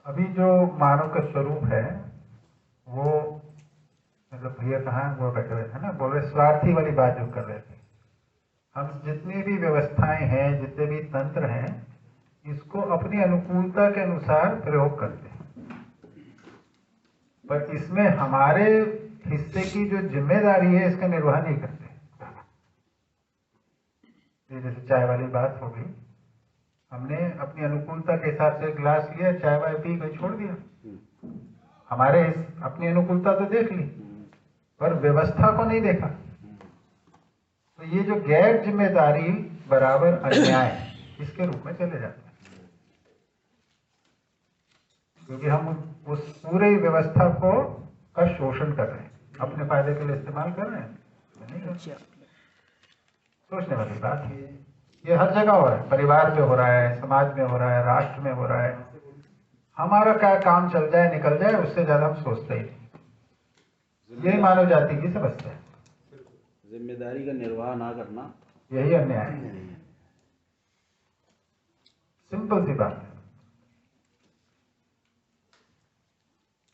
अभी जो मानव का स्वरूप है वो, मतलब भैया कहाँ वो बैठे हुए थे ना, बोल रहे स्वार्थी वाली बात जो कर रहे थे। हम जितनी भी व्यवस्थाएं हैं, जितने भी तंत्र हैं, इसको अपनी अनुकूलता के अनुसार प्रयोग करते हैं, पर इसमें हमारे हिस्से की जो जिम्मेदारी है इसका निर्वाह नहीं करते। जैसे चाय वाली बात हो गई, हमने अपनी अनुकूलता के हिसाब से गिलास लिया, चाय वाय पी गई, छोड़ दिया। हमारे अपनी अनुकूलता तो देख ली, पर व्यवस्था को नहीं देखा। तो ये जो गैर जिम्मेदारी बराबर अन्याय, इसके रूप में चले जाते हैं, क्योंकि हम उस पूरी व्यवस्था को का शोषण कर रहे हैं, अपने फायदे के लिए इस्तेमाल कर रहे हैं, नहीं कर रहे। सोचने वाली बात है। ये हर जगह हो रहा है, परिवार में हो रहा है, समाज में हो रहा है, राष्ट्र में हो रहा है। हमारा क्या काम चल जाए निकल जाए, उससे ज्यादा हम सोचते ही नहीं। यही मानव जाति की समस्या है। जिम्मेदारी का निर्वाह ना करना, यही अन्याय है। सिंपल सी बात है।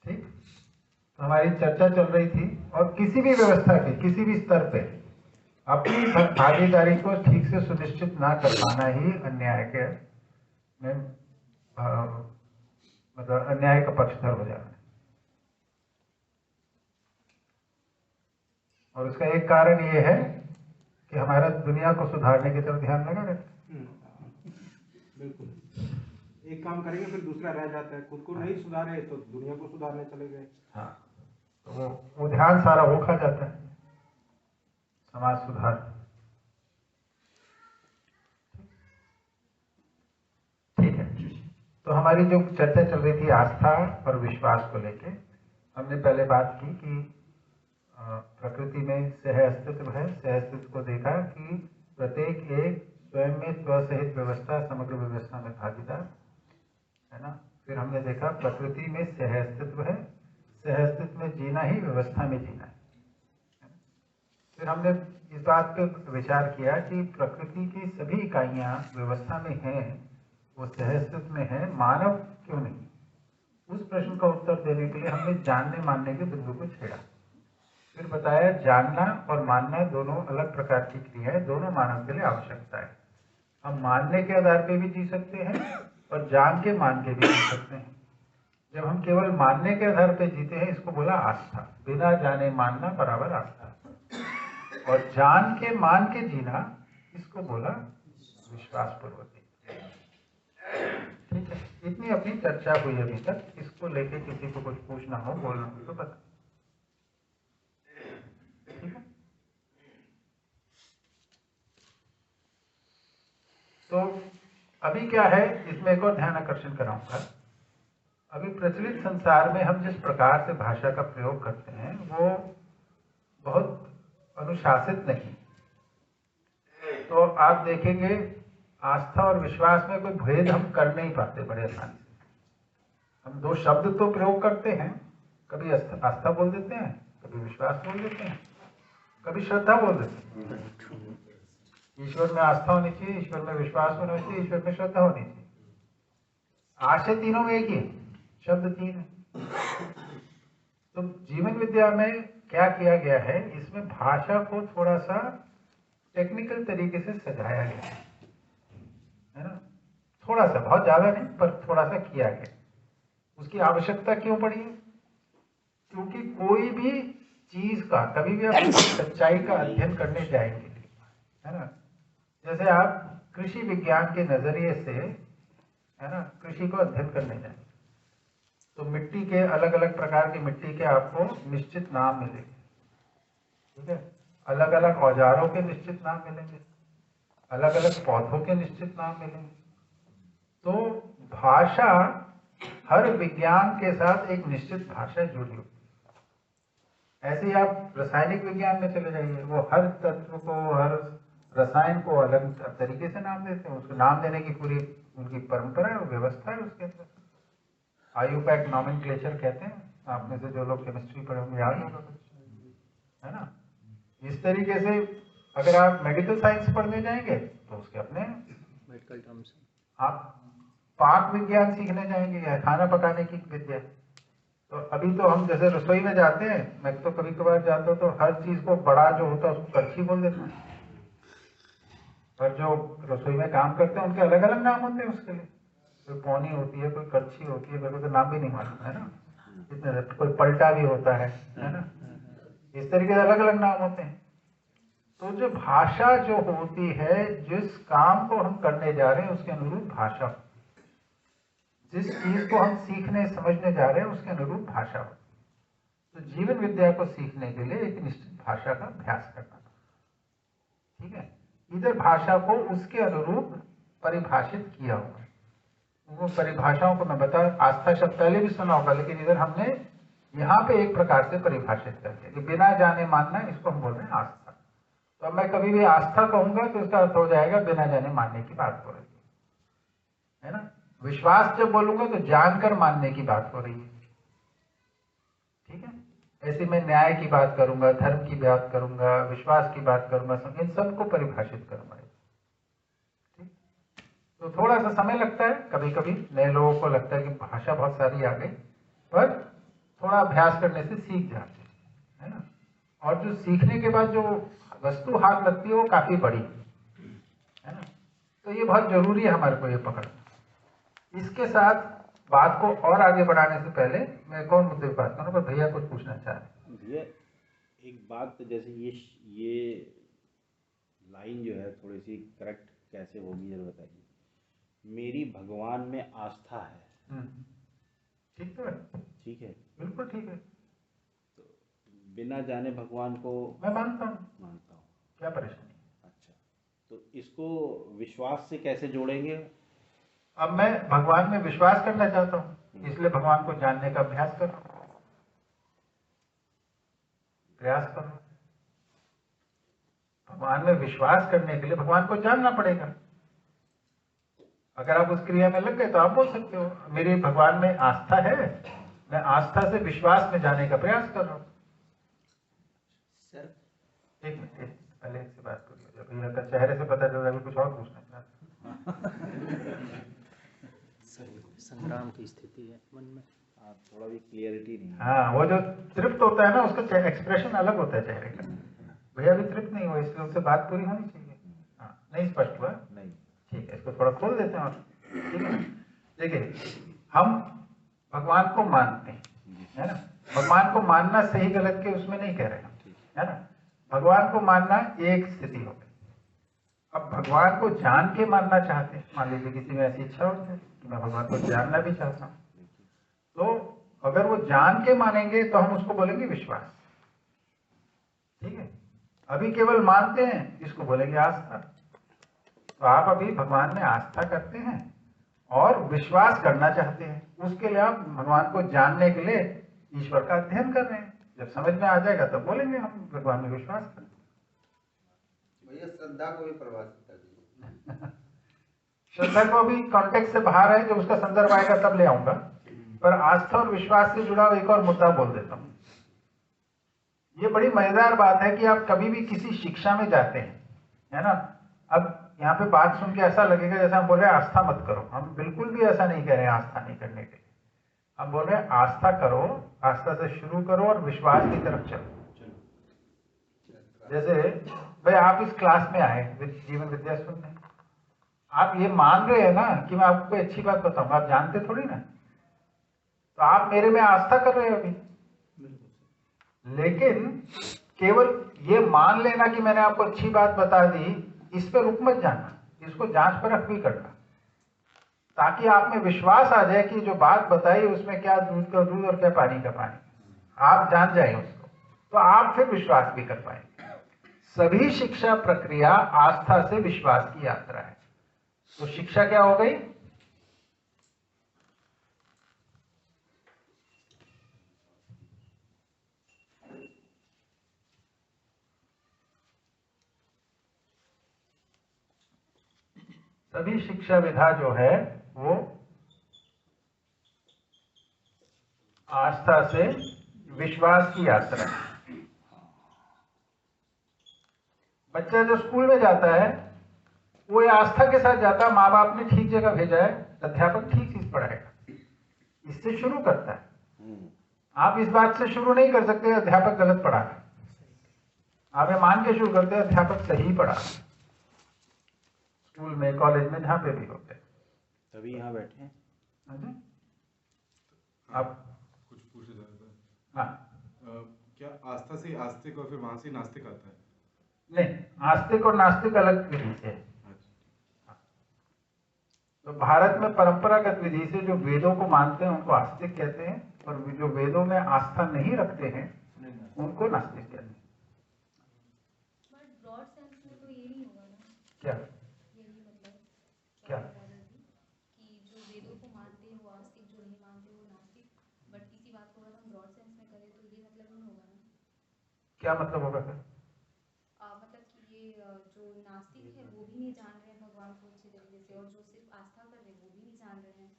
ठीक, तो हमारी चर्चा चल रही थी, और किसी भी व्यवस्था के किसी भी स्तर पे अपनी भागीदारी को ठीक से सुनिश्चित ना कर पाना ही अन्याय के में मतलब अन्याय का पक्षधर हो जाना है। और उसका एक कारण ये है कि हमारा दुनिया को सुधारने की तरफ ध्यान लगा रहता है। बिल्कुल, एक काम करेंगे फिर दूसरा रह जाता है, खुद को नहीं सुधारे तो दुनिया को सुधारने चले गए। हाँ, तो वो ध्यान सारा वो खा जाता है, समाज सुधार। ठीक है, तो हमारी जो चर्चा चल रही थी आस्था और विश्वास को लेके, हमने पहले बात की कि प्रकृति में सह अस्तित्व है। सह अस्तित्व को देखा कि प्रत्येक एक स्वयं में स्वसहित व्यवस्था, समग्र व्यवस्था में भागीदार है ना। फिर हमने देखा प्रकृति में सह अस्तित्व है, सह अस्तित्व में जीना ही व्यवस्था में जीना है। फिर हमने इस बात पर विचार किया कि प्रकृति की सभी इकाइयां व्यवस्था में हैं, वो सह अस्तित्व में है, मानव क्यों नहीं। उस प्रश्न का उत्तर देने के लिए हमने जानने मानने के बिंदु को छेड़ा। फिर बताया जानना और मानना दोनों अलग प्रकार की क्रियाएं, दोनों मानव के लिए आवश्यकता है। हम मानने के आधार पे भी जी सकते हैं और जान के मान के भी जी सकते हैं। जब हम केवल मानने के आधार पे जीते हैं, इसको बोला आस्था। बिना जाने मानना बराबर आस्था, और जान के मान के जीना, इसको बोला विश्वास पूर्वक। ठीक है, इतनी अपनी चर्चा हुई अभी तक। इसको लेके किसी को कुछ पूछना हो, बोलना हो तो बता। ठीक है, तो अभी क्या है, इसमें एक और ध्यान आकर्षण कराऊंगा। अभी प्रचलित संसार में हम जिस प्रकार से भाषा का प्रयोग करते हैं वो बहुत अनुशासित नहीं। तो आप देखेंगे आस्था और विश्वास में कोई भेद हम कर नहीं पाते बड़े आसानी से। हम दो शब्द तो प्रयोग करते हैं, कभी आस्था बोल देते हैं, कभी विश्वास बोल देते हैं, कभी श्रद्धा बोल देते हैं। ईश्वर में आस्था होनी चाहिए, ईश्वर में विश्वास होना चाहिए, ईश्वर में श्रद्धा होनी चाहिए। आशय तीनों में एक ही, शब्द तीन है। तो जीवन विद्या में क्या किया गया है, इसमें भाषा को थोड़ा सा टेक्निकल तरीके से सजाया गया है ना। थोड़ा सा, बहुत ज्यादा नहीं, पर थोड़ा सा किया गया। उसकी आवश्यकता क्यों पड़ी? क्योंकि कोई भी चीज का कभी भी आप सच्चाई का अध्ययन करने जाएंगे, है ना, जैसे आप कृषि विज्ञान के नजरिए से, है ना, कृषि को अध्ययन करने जाएंगे, तो मिट्टी के अलग अलग प्रकार की मिट्टी के आपको निश्चित नाम मिलेंगे। ठीक है, अलग अलग औजारों के निश्चित नाम मिलेंगे, अलग अलग पौधों के निश्चित नाम मिलेंगे। तो भाषा, हर विज्ञान के साथ एक निश्चित भाषा जुड़ी हुई। ऐसे ही आप रासायनिक विज्ञान में चले जाइए, वो हर तत्व को, हर रसायन को अलग तरीके से नाम देते हैं। उसको नाम देने की पूरी उनकी परंपरा है, व्यवस्था है उसके अंदर। आयुपैक नॉमेनक्लेचर कहते हैं। आप में से जो लोग केमिस्ट्री पढ़े होंगे याद होगा, है ना। इस तरीके से अगर आप मेडिकल साइंस पढ़ने जाएंगे तो उसके अपने आप पाक विज्ञान सीखने जाएंगे या खाना पकाने की विद्या, तो अभी तो हम जैसे रसोई में जाते हैं, मैं तो कभी कभार जाता हूँ तो हर चीज को बड़ा जो होता है उसको कड़छी बोल देते हैं, पर जो रसोई में काम करते हैं उनके अलग अलग नाम होते हैं उसके लिए। कोई पौनी होती है, कोई कड़छी होती है, मेरे को तो नाम भी नहीं मालूम है ना, इतने कोई पलटा भी होता है ना, इस तरीके से अलग अलग नाम होते हैं। तो जो भाषा जो होती है, जिस काम को हम करने जा रहे हैं उसके अनुरूप भाषा, जिस चीज को हम सीखने समझने जा रहे हैं उसके अनुरूप भाषा हो। तो जीवन विद्या को सीखने के लिए एक निश्चित भाषा का अभ्यास करना, ठीक है। इधर भाषा को उसके अनुरूप परिभाषित किया हुआ है। वो परिभाषाओं को मैं बता, आस्था शब्द पहले भी सुना होगा, लेकिन इधर हमने यहाँ पे एक प्रकार से परिभाषित कर दिया कि बिना जाने मानना, इसको हम बोल रहे हैं आस्था। तो अब मैं कभी भी आस्था कहूंगा तो इसका अर्थ हो जाएगा बिना जाने मानने की बात हो रही है ना। विश्वास जब बोलूंगा तो जानकर मानने की बात हो रही है, ठीक है। ऐसे मैं न्याय की बात करूंगा, धर्म की बात करूंगा, विश्वास की बात करूंगा, इन सबको परिभाषित करूंगा, ठीक। तो थोड़ा सा समय लगता है, कभी कभी नए लोगों को लगता है कि भाषा बहुत सारी आ गई, पर थोड़ा अभ्यास करने से सीख जाते हैं, है ना। और जो सीखने के बाद जो वस्तु हाथ लगती है वो काफी बड़ी है ना। तो ये बहुत जरूरी है हमारे को ये पकड़ना। इसके साथ बात को और आगे बढ़ाने से पहले मैं कौन मुद्दे पर बात करूँ, पर भैया कुछ पूछना चाह रहे हैं। भैया एक बात, जैसे ये लाइन जो है थोड़ी सी करेक्ट कैसे होगी जरा बताइए। मेरी भगवान में आस्था है, ठीक तो है, ठीक है, बिल्कुल ठीक है। तो बिना जाने भगवान को मैं मानता हूँ, क्या परेशानी। अच्छा, तो इसको विश्वास से कैसे जोड़ेंगे? अब मैं भगवान में विश्वास करना चाहता हूँ, इसलिए भगवान को जानने का अभ्यास करो, प्रयास करो। भगवान में विश्वास करने के लिए भगवान को जानना पड़ेगा। अगर आप उस क्रिया में लग गए तो आप बोल सकते हो मेरी भगवान में आस्था है, मैं आस्था से विश्वास में जाने का प्रयास कर रहा हूँ। सर एक मिनट, पहले से बात करिए, भैया का चेहरे से पता चल रहा है कुछ और पूछना चाहते। संग्राम की स्थिति है मन में, थोड़ा भी क्लियरिटी नहीं है। हाँ, वो जो तृप्त होता है ना, उसका एक्सप्रेशन अलग होता है चेहरे का। भैया भी तृप्त नहीं हुआ, इसलिए उससे बात पूरी होनी चाहिए। हाँ, नहीं स्पष्ट हुआ, नहीं, ठीक है, इसको थोड़ा खोल देते हैं और, ठीक है ना। देखिए, हम भगवान को मानते हैं, है ना। भगवान को मानना सही गलत के उसमें नहीं कह रहे हम, है ना। भगवान को मानना एक स्थिति हो गई। अब भगवान को जान के मानना चाहते हैं, मान लीजिए किसी में ऐसी इच्छा होती है कि मैं भगवान को जानना भी चाहता हूँ, तो अगर वो जान के मानेंगे तो हम उसको बोलेंगे विश्वास, ठीक है। अभी केवल मानते हैं, इसको बोलेंगे आस्था। तो आप अभी भगवान में आस्था करते हैं और विश्वास करना चाहते हैं, उसके लिए आप भगवान को जानने के लिए ईश्वर का अध्ययन कर रहे हैं। जब समझ में आ जाएगा तब बोलेंगे हम भगवान में विश्वास करें। भैया श्रद्धा को भी परिभाषित कर दीजिए। श्रद्धा को भी कॉन्टेक्स्ट से बाहर है, जब उसका संदर्भ आएगा तब ले आऊंगा, पर आस्था और विश्वास से जुड़ा एक और मुद्दा बोल देता हूं। ये बड़ी मजेदार बात है कि आप कभी भी किसी शिक्षा में जाते हैं, है ना। अब यहाँ पे बात सुन के ऐसा लगेगा जैसे हम बोल रहे हैं आस्था मत करो। हम बिल्कुल भी ऐसा नहीं कह रहे हैं आस्था नहीं करने के लिए, हम बोल रहे हैं आस्था करो, आस्था से शुरू करो और विश्वास की तरफ चलो। जैसे भाई आप इस क्लास में आए जीवन विद्या सुनने, आप ये मान रहे हैं ना कि मैं आपको कोई अच्छी बात बताऊंगा, आप जानते थोड़ी ना, तो आप मेरे में आस्था कर रहे हो अभी। लेकिन केवल ये मान लेना कि मैंने आपको अच्छी बात बता दी, इस पर रुक मत जाना, इसको जांच परख भी करना, ताकि आप में विश्वास आ जाए कि जो बात बताई उसमें क्या दूध का दूध और क्या पानी का पानी, आप जान जाए उसको, तो आप फिर विश्वास भी कर पाएंगे। सभी शिक्षा प्रक्रिया आस्था से विश्वास की यात्रा है। तो शिक्षा क्या हो गई? सभी शिक्षा विधा जो है वो आस्था से विश्वास की यात्रा है। बच्चा जो स्कूल में जाता है वो ये आस्था के साथ जाता, माँ बाप ने ठीक जगह भेजा है, अध्यापक ठीक चीज पढ़ाएगा, इससे शुरू करता है। आप इस बात से शुरू नहीं कर सकते अध्यापक गलत पढ़ा है, आप ये मान के शुरू करते हैं अध्यापक सही पढ़ा, स्कूल में कॉलेज में जहाँ पे भी होते हैं, तभी यहाँ बैठे हैं। आप कुछ पूछे जाता है। हाँ, क्या आस्था से आस्तिक और फिर वहां से नास्तिक आता है? नहीं, आस्तिक और नास्तिक अलग विधि से है। तो भारत में परंपरागत विधि से जो वेदों को मानते हैं उनको आस्तिक कहते हैं, और जो वेदों में आस्था नहीं रखते हैं उनको नास्तिक कहते हैं। ब्रॉड सेंस में तो ये नहीं होगा ना, क्या यही मतलब क्या कि जो वेदों को मानते हैं वो आस्तिक, जो नहीं मानते वो नास्तिक, बट इसी बात को अगर हम ब्रॉड सेंस में करें तो ये मतलब नहीं होगा ना। क्या मतलब होगा सर? मतलब कि ये जो नास्तिक है वो भी नहीं जान रहे हैं भगवान को अच्छे तरीके से, और जो सिर्फ आस्था कर रहे हैं वो भी नहीं जान रहे हैं।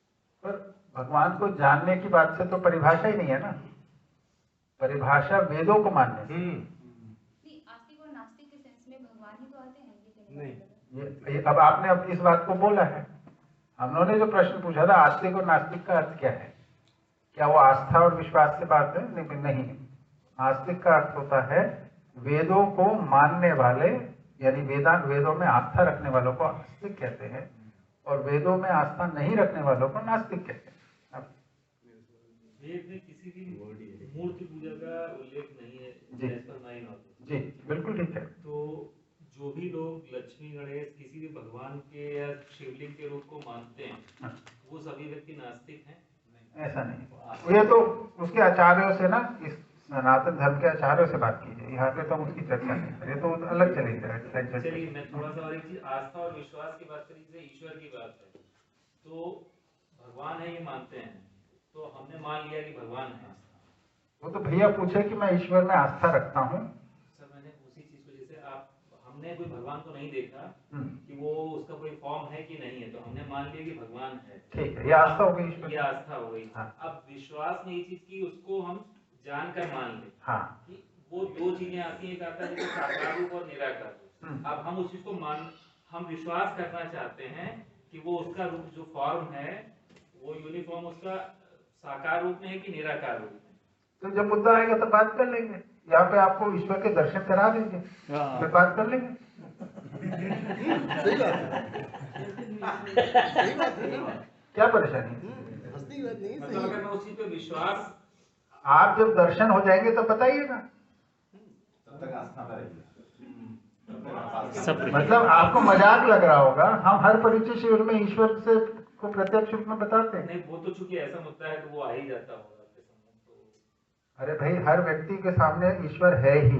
पर भगवान को जानने की बात से तो परिभाषा ही नहीं है ना, परिभाषा वेदों को मानने से। नहीं, आस्तिक और नास्तिक के सेंस में भगवान ही तो आते हैं, ये कहने का मतलब है। ये अब आपने अब इस बात को बोला है, हम लोगों ने जो प्रश्न पूछा था आस्तिक और नास्तिक का अर्थ क्या है, क्या वो आस्था और विश्वास से बात है? लेकिन नहीं, आस्तिक का अर्थ होता है वेदों को मानने वाले, यानी वेदों में आस्था रखने वालों को आस्तिक कहते हैं, और वेदों में आस्था नहीं रखने वालों को नास्तिक कहते हैं। वेद में किसी भी मूर्ति पूजा का उल्लेख नहीं है जी, बिल्कुल ठीक है। तो जो भी लोग लक्ष्मी गणेश किसी भी भगवान के या शिवलिंग के रूप को मानते हैं वो सभी व्यक्ति नास्तिक हैं? ऐसा नहीं, ये तो उसके आचार्यों से ना, इस सनातन धर्म के आचार्यों से बात कीजिए, यहाँ पे तो हम उसकी चर्चा नहीं करें, तो अलग चलेगी। चलिए मैं थोड़ा सा और एक चीज, आस्था और विश्वास की बात करी, जैसे ईश्वर की बात है तो भगवान है ये मानते हैं, तो हमने मान लिया कि भगवान है। वो तो भैया पूछे कि मैं ईश्वर में आस्था रखता हूँ। सर मैंने उसी चीज को, जैसे आप हमने कोई भगवान को नहीं देखा कि वो उसका कोई फॉर्म है कि नहीं है, तो हमने मान लिया कि भगवान है, ठीक है, ये आस्था हो गई ईश्वर, ये आस्था हो गई। हाँ। अब विश्वास में ये चीज की उसको हम जानकर मान ले, हाँ, कि वो दो चीजें आती हैं, एक आता है जैसे साकार रूप और निराकार रूप। अब हम उस चीज को हम विश्वास करना चाहते हैं कि वो उसका रूप जो फॉर्म है वो यूनिफॉर्म उसका साकार रूप में है कि निराकार रूप में। तो जब मुद्दा आएगा तो बात कर लेंगे, यहाँ पे आपको ईश्वर के दर्शन करा देंगे, फिर बात कर लेंगे। क्या परेशानी है? मतलब अगर मैं उस चीज पे विश्वास, आप जब दर्शन हो जाएंगे तब बताइएगा। तब तक आस्था में रहिए। मतलब आपको मजाक लग रहा होगा, हम हर परिचय शिविर में ईश्वर से को प्रत्यक्ष रूप में बताते हैं। नहीं वो तो चूंकि ऐसा मुद्दा है तो वो आ ही जाता होगा आपके सामने। तो अरे भाई, हर व्यक्ति के सामने ईश्वर है ही,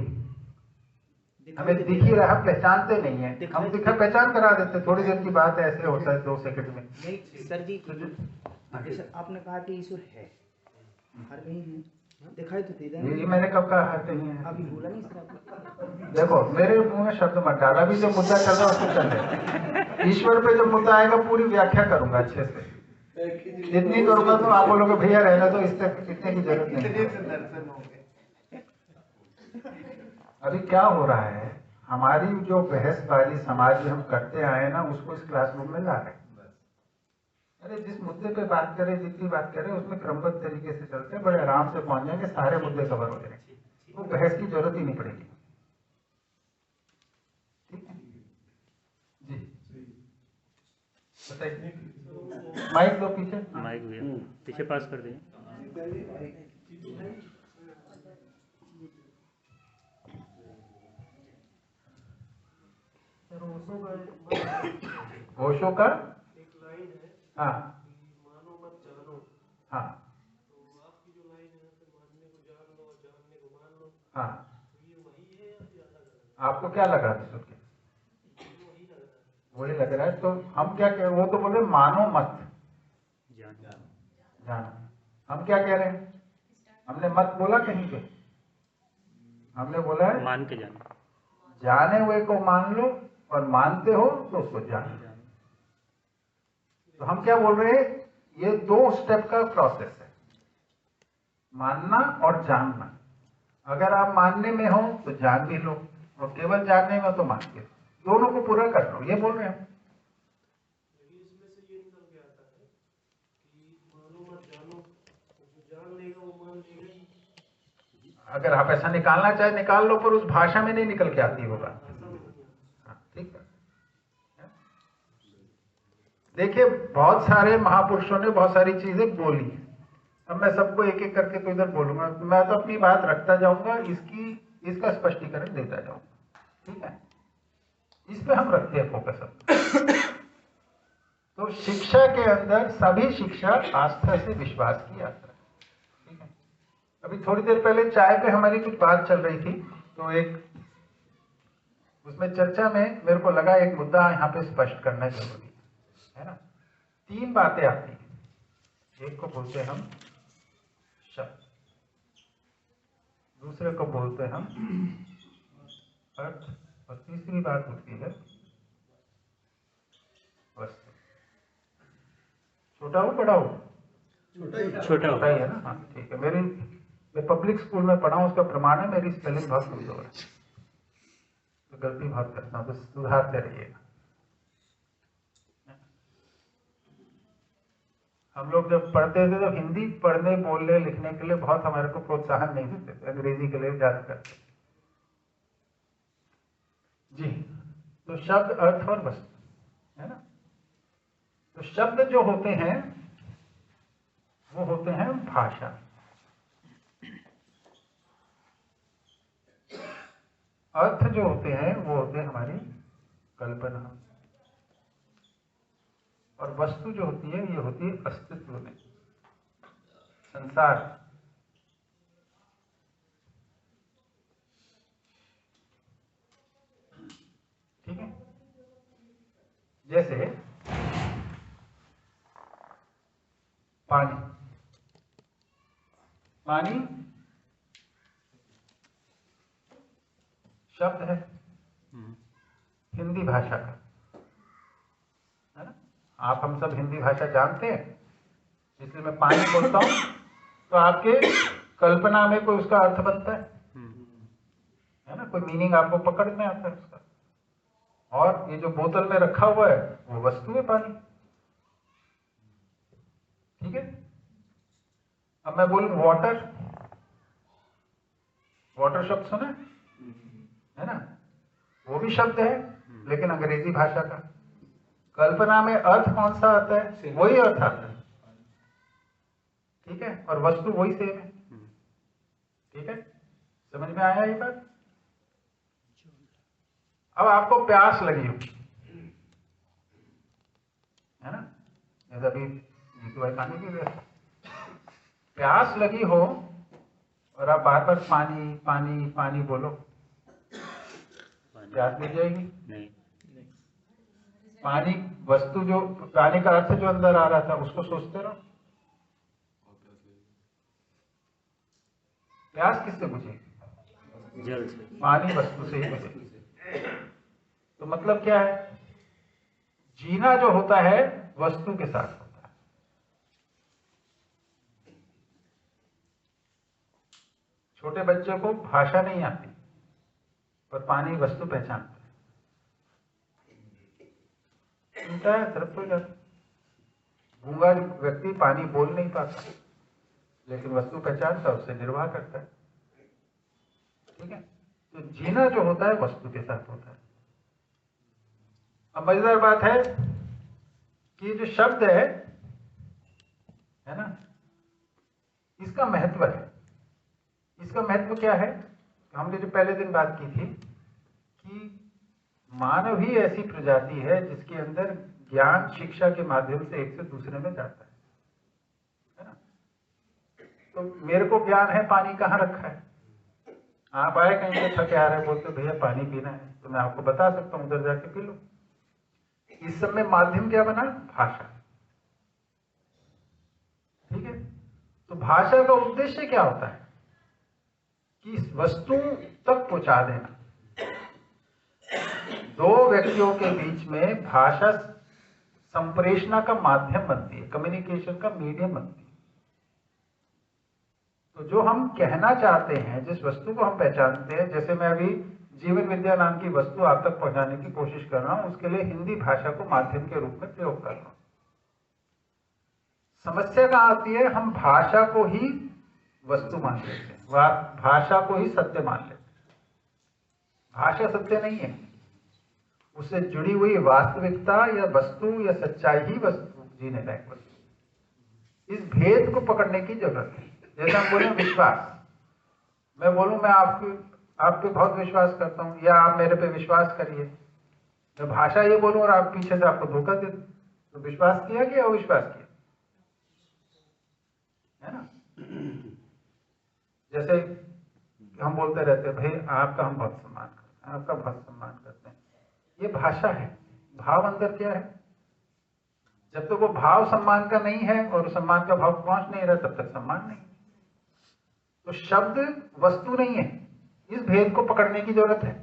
हमें दिख ही रहा, पहचानते नहीं है, हम पहचान करा देते, थोड़ी देर की बात है, ऐसे होता है 2 सेकंड में। नहीं सर जी, जैसे आपने कहा कि ईश्वर है, हर कहीं है, दिखाई तो दे रहा ये मैंने कब कहा हर कहीं है? अभी बोला नहीं सर आपने। देखो, मेरे मुंह में शब्द मत डाला, अभी जो मुद्दा चल रहा है उसको चल रहा। ईश्वर पे जब मुद्दा आएगा पूरी व्याख्या करूंगा अच्छे से, इतनी करूंगा तो आप बोलोगे भैया रहना, तो इतने की जरूरत नहीं। अभी क्या हो रहा है, हमारी जो बहसबाजी समाज में हम करते आए ना, उसको इस क्लासरूम में ला रहे हैं। अरे जिस मुद्दे पे बात करें, जितनी बात करें उसमें क्रमबद्ध तरीके से चलते हैं, बड़े आराम से पहुंच जाएंगे, सारे मुद्दे कवर हो जाएंगे, तो बहस की जरूरत ही नहीं पड़ेगी। ठीक है जी, बताइए। माइक दो पीछे, माइक भैया पीछे पास कर दें। ओशो का एक लाइन है, हाँ मानो मत जानो, हाँ तो आपकी जो लाइन है फिर मानने को जान लो और जानने को मान लो, हाँ, तो ये वही है या फिर अलग अलग है? आपको क्या लगा सुन के? वही लग रहा है। वही लग रहा है, तो हम क्या कह, वो तो बोले मानो मत जानो, हम क्या कह रहे हैं? हमने मत बोला कहीं पे, हमने बोला है मान के जाना, जाने हुए को मान लो, और मानते हो तो उसको जानो। तो हम क्या बोल रहे हैं, ये 2 स्टेप का प्रोसेस है, मानना और जानना। अगर आप मानने में हो तो जान भी लो, और केवल जानने में तो मान के लो, दोनों को पूरा कर लो, ये बोल रहे हैं हम। अगर आप ऐसा निकालना चाहे निकाल लो, पर उस भाषा में नहीं निकल के आती होगा। हाँ, ठीक है। देखिए, बहुत सारे महापुरुषों ने बहुत सारी चीजें बोली। अब मैं सबको एक एक करके तो इधर बोलूंगा, मैं तो अपनी बात रखता जाऊंगा, इसका स्पष्टीकरण देता जाऊंगा, ठीक है। इस पे हम रखते हैं फोकस अब। तो शिक्षा के अंदर सभी शिक्षा आस्था से विश्वास की यात्रा, ठीक है। अभी थोड़ी देर पहले चाय पे हमारी कुछ बात चल रही थी, तो एक उसमें चर्चा में मेरे को लगा एक मुद्दा यहाँ पे स्पष्ट करना जरूरी है ना। 3 बातें आती हैं। एक को बोलते हैं हम शब्द, दूसरे को बोलते हैं हम अर्थ, और तीसरी बात होती है वस्तु। छोटा हो बड़ा हो? छोटा ही है ना। हाँ, ठीक है। मैं पब्लिक स्कूल में पढ़ा हूँ, उसका प्रमाण है मेरी स्पेलिंग बहुत कमजोर है, तो गलती बहुत करता हूँ, तो सुधारते रहिएगा। हम लोग जब पढ़ते थे तो हिंदी पढ़ने, बोलने, लिखने के लिए बहुत हमारे को प्रोत्साहन नहीं देते थे, अंग्रेजी के लिए ज्यादा करते जी। तो शब्द, अर्थ और वस्तु, है ना। तो शब्द जो होते हैं वो होते हैं भाषा, अर्थ जो होते हैं वो होते हैं हमारी कल्पना, और वस्तु जो होती है ये होती है अस्तित्व में, संसार। ठीक है। जैसे पानी, पानी शब्द है हिंदी भाषा का, है ना। आप हम सब हिंदी भाषा जानते हैं, इसलिए मैं पानी बोलता हूं तो आपके कल्पना में कोई उसका अर्थ बनता है ना, कोई मीनिंग आपको पकड़ में आता है उसका। और ये जो बोतल में रखा हुआ है वो वस्तु है पानी, ठीक है। अब मैं बोलूं वाटर, वाटर शब्द सुना है ना, वो भी शब्द है लेकिन अंग्रेजी भाषा का। कल्पना में अर्थ कौन सा आता है? वही अर्थ आता है, ठीक है। और वस्तु वही सेम है, ठीक है। समझ में आया ये बात? अब आपको प्यास लगी हो, है ना, जैसे अभी पानी पी रहे, प्यास लगी हो और आप बार बार पानी पानी पानी बोलो, प्यास मिट जाएगी? नहीं। पानी वस्तु, जो पानी का अर्थ जो अंदर आ रहा था उसको सोचते रहो। प्यास किससे बुझेगी? जल से। पानी वस्तु से ही बुझेगी। तो मतलब क्या है? जीना जो होता है वस्तु के साथ होता है। छोटे बच्चे को भाषा नहीं आती पर पानी वस्तु पहचानता है, सुनता है, तरफ हो जाता। गूंगा व्यक्ति पानी बोल नहीं पाता लेकिन वस्तु पहचानता, उससे निर्वाह करता है, ठीक है। तो जीना जो होता है वस्तु के साथ होता है। अब मजेदार बात है कि जो शब्द है ना, इसका महत्व है। इसका महत्व क्या है? हमने जो पहले दिन बात की थी कि मानव ही ऐसी प्रजाति है जिसके अंदर ज्ञान शिक्षा के माध्यम से एक से दूसरे में जाता है ना। तो मेरे को ज्ञान है पानी कहाँ रखा है, आप आए कहीं से थके आ रहे, बोलते भैया पानी पीना है, तो मैं आपको बता सकता हूँ उधर जाके पी लो। इस सब में माध्यम क्या बना? भाषा, ठीक है। तो भाषा का उद्देश्य क्या होता है? कि इस वस्तु तक पहुंचा देना। दो व्यक्तियों के बीच में भाषा संप्रेषणा का माध्यम बनती है, कम्युनिकेशन का मीडियम बनती है। तो जो हम कहना चाहते हैं, जिस वस्तु को हम पहचानते हैं, जैसे मैं अभी जीवन विद्या नाम की वस्तु आप तक पहुंचाने की कोशिश कर रहा हूं, उसके लिए हिंदी भाषा को माध्यम के रूप में प्रयोग कर रहा हूं। समस्या कहां आती है? हम भाषा को ही वस्तु मान लेते हैं, भाषा को ही सत्य मान लेते हैं। भाषा सत्य नहीं है, उससे जुड़ी हुई वास्तविकता या वस्तु या सच्चाई ही वस्तु, जीने लायक वस्तु। इस भेद को पकड़ने की जरूरत है। जैसे हम बोले विश्वास, मैं बोलूं मैं आप पे बहुत विश्वास करता हूं, या आप मेरे पे विश्वास करिए, मैं भाषा ये बोलूं और आप पीछे से आपको धोखा दे, तो विश्वास किया कि अविश्वास किया, है ना। जैसे हम बोलते रहते हैं भाई आपका हम बहुत सम्मान करते हैं, आपका बहुत सम्मान करते हैं, ये भाषा है। भाव अंदर क्या है? जब तक वो भाव सम्मान का नहीं है और सम्मान का भाव पहुंच नहीं रहा, तब तक सम्मान नहीं। तो शब्द वस्तु नहीं है, इस भेद को पकड़ने की जरूरत है।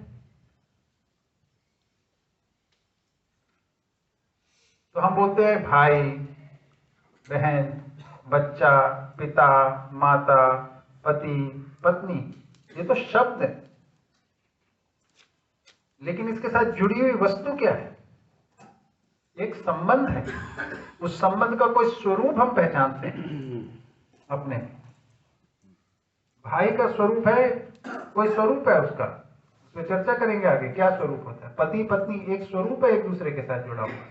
तो हम बोलते हैं भाई, बहन, बच्चा, पिता, माता, पति, पत्नी, ये तो शब्द है, लेकिन इसके साथ जुड़ी हुई वस्तु क्या है? एक संबंध है। उस संबंध का कोई स्वरूप हम पहचानते हैं अपने। भाई का स्वरूप है, कोई स्वरूप है उसका, उसमें चर्चा करेंगे आगे क्या स्वरूप होता है। पति पत्नी एक स्वरूप है, एक दूसरे के साथ जुड़ा हुआ।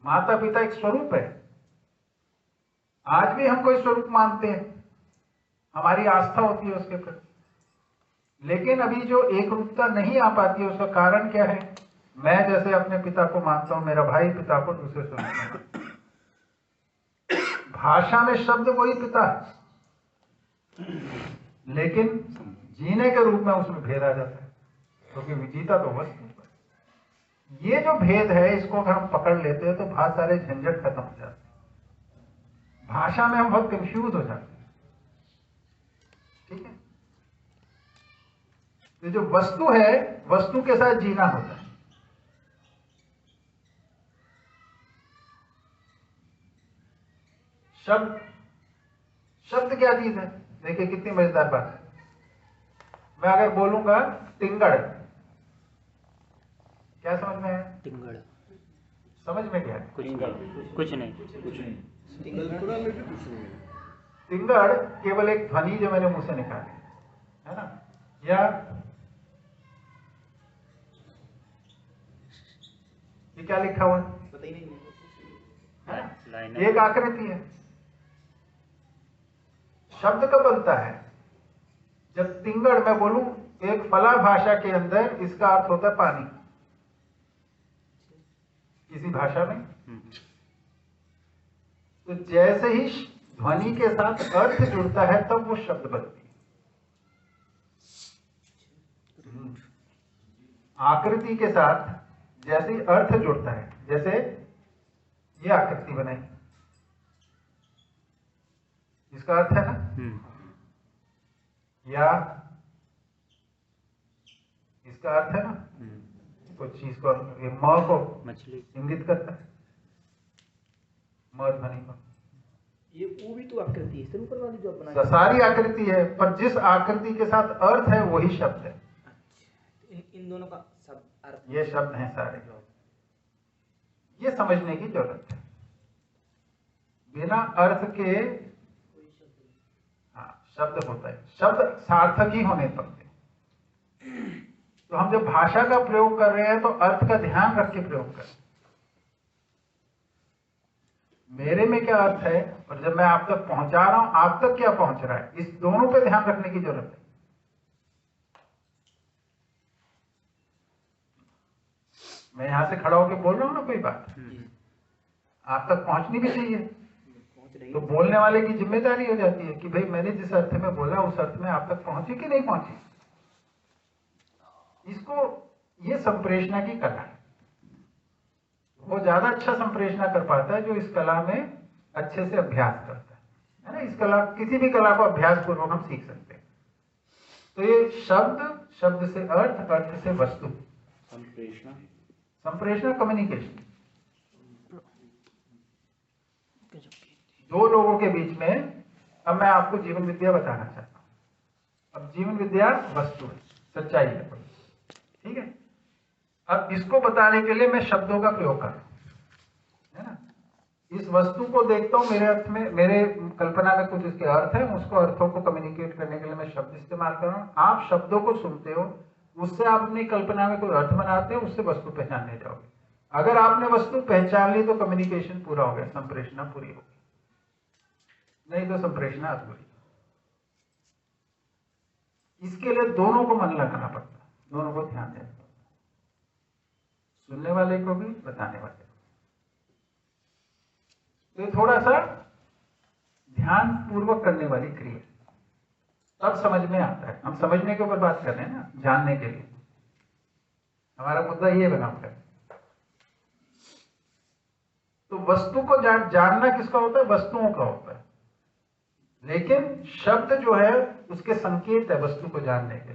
माता पिता एक स्वरूप है। आज भी हम कोई स्वरूप मानते हैं, हमारी आस्था होती है उसके प्रति, लेकिन अभी जो एक रूपता नहीं आ पाती है, उसका कारण क्या है? मैं जैसे अपने पिता को मानता हूं, मेरा भाई पिता को दूसरे स्वरूप में मानता है। भाषा में शब्द वही पिता है, लेकिन जीने के रूप में उसमें भेद आ जाता है, क्योंकि विजेता तो वस्तु है। ये जो भेद है, इसको अगर हम पकड़ लेते हैं तो बहुत सारे झंझट खत्म हो जाते हैं। भाषा में हम बहुत कंफ्यूज हो जाते हैं, ठीक है। तो जो वस्तु है, वस्तु के साथ जीना होता है। शब्द क्या चीज है? देखिए कितनी मजेदार बात है। मैं अगर बोलूंगा टिंगड़, क्या समझ में है? टिंगड़ समझ में क्या है? कुछ नहीं। टिंगड़ केवल एक ध्वनि जो मैंने मुंह से निकाली, है ना। या ये क्या लिखा हुआ है? पता ही नहीं है? एक आकृति है। शब्द कब बनता है? जब टिंगड़ मैं बोलूं एक फला भाषा के अंदर, इसका अर्थ होता है पानी, किसी भाषा में। तो जैसे ही ध्वनि के साथ अर्थ जुड़ता है, तब वो शब्द बनती है। आकृति के साथ जैसे ही अर्थ जुड़ता है, जैसे ये आकृति बनाई, इसका अर्थ है ना, या इसका अर्थ है ना, कुछ चीज को, ये म को मछली इंगित करता है, म ध्वनि को। ये वो भी तो आकृति है, इससे ऊपर वाली जो बना सारी आकृति है, पर जिस आकृति के साथ अर्थ है वही शब्द है। इन दोनों का सब अर्थ, ये शब्द हैं सारे। ये समझने की जरूरत है। बिना अर्थ के शब्द होता है, शब्द सार्थक ही होने पड़ते। तो हम जब भाषा का प्रयोग कर रहे हैं तो अर्थ का ध्यान रख के प्रयोग करें। मेरे में क्या अर्थ है और जब मैं आप तक पहुंचा रहा हूं, आप तक क्या पहुंच रहा है, इस दोनों पे ध्यान रखने की जरूरत है। मैं यहां से खड़ा होकर बोल रहा हूं ना कोई बात, आप तक पहुंचनी भी चाहिए। तो बोलने वाले की जिम्मेदारी हो जाती है कि भाई मैंने जिस अर्थ में बोला, उस अर्थ में आप तक पहुंची कि नहीं पहुंची। इसको, ये संप्रेषणा की कला है। वो ज्यादा अच्छा संप्रेषणा कर पाता है जो इस कला में अच्छे से अभ्यास करता है ना। इस कला, किसी भी कला को अभ्यास पूर्वक हम सीख सकते हैं। तो ये शब्द से अर्थ, अर्थ से वस्तु, संप्रेषणा कम्युनिकेशन। दो लोगों के बीच में, अब मैं आपको जीवन विद्या बताना चाहता हूं। अब जीवन विद्या वस्तु है, सच्चाई है, ठीक है। अब इसको बताने के लिए मैं शब्दों का प्रयोग कर रहा हूं, है ना। इस वस्तु को देखता हूँ, मेरे अर्थ में, मेरे कल्पना में कुछ इसके अर्थ है, उसको अर्थों को कम्युनिकेट करने के लिए मैं शब्द इस्तेमाल कर रहा हूँ। आप शब्दों को सुनते हो, उससे आप अपनी कल्पना में कोई अर्थ बनाते हो, उससे वस्तु पहचानने जाओगे। अगर आपने वस्तु पहचान ली तो कम्युनिकेशन पूरा हो गया, संप्रेषणा पूरी होगी, नहीं तो संप्रेषणा अधूरी। इसके लिए दोनों को मन लगाना पड़ता है, दोनों को ध्यान देना पड़ता है, सुनने वाले को भी, बताने वाले को। तो थोड़ा सा ध्यान पूर्वक करने वाली क्रिया, तब समझ में आता है। हम समझने के ऊपर बात कर रहे हैं ना, जानने के लिए हमारा मुद्दा ये बना हुआ है। तो वस्तु को जानना किसका होता है? वस्तुओं का होता है। लेकिन शब्द जो है उसके संकेत है वस्तु को जानने के।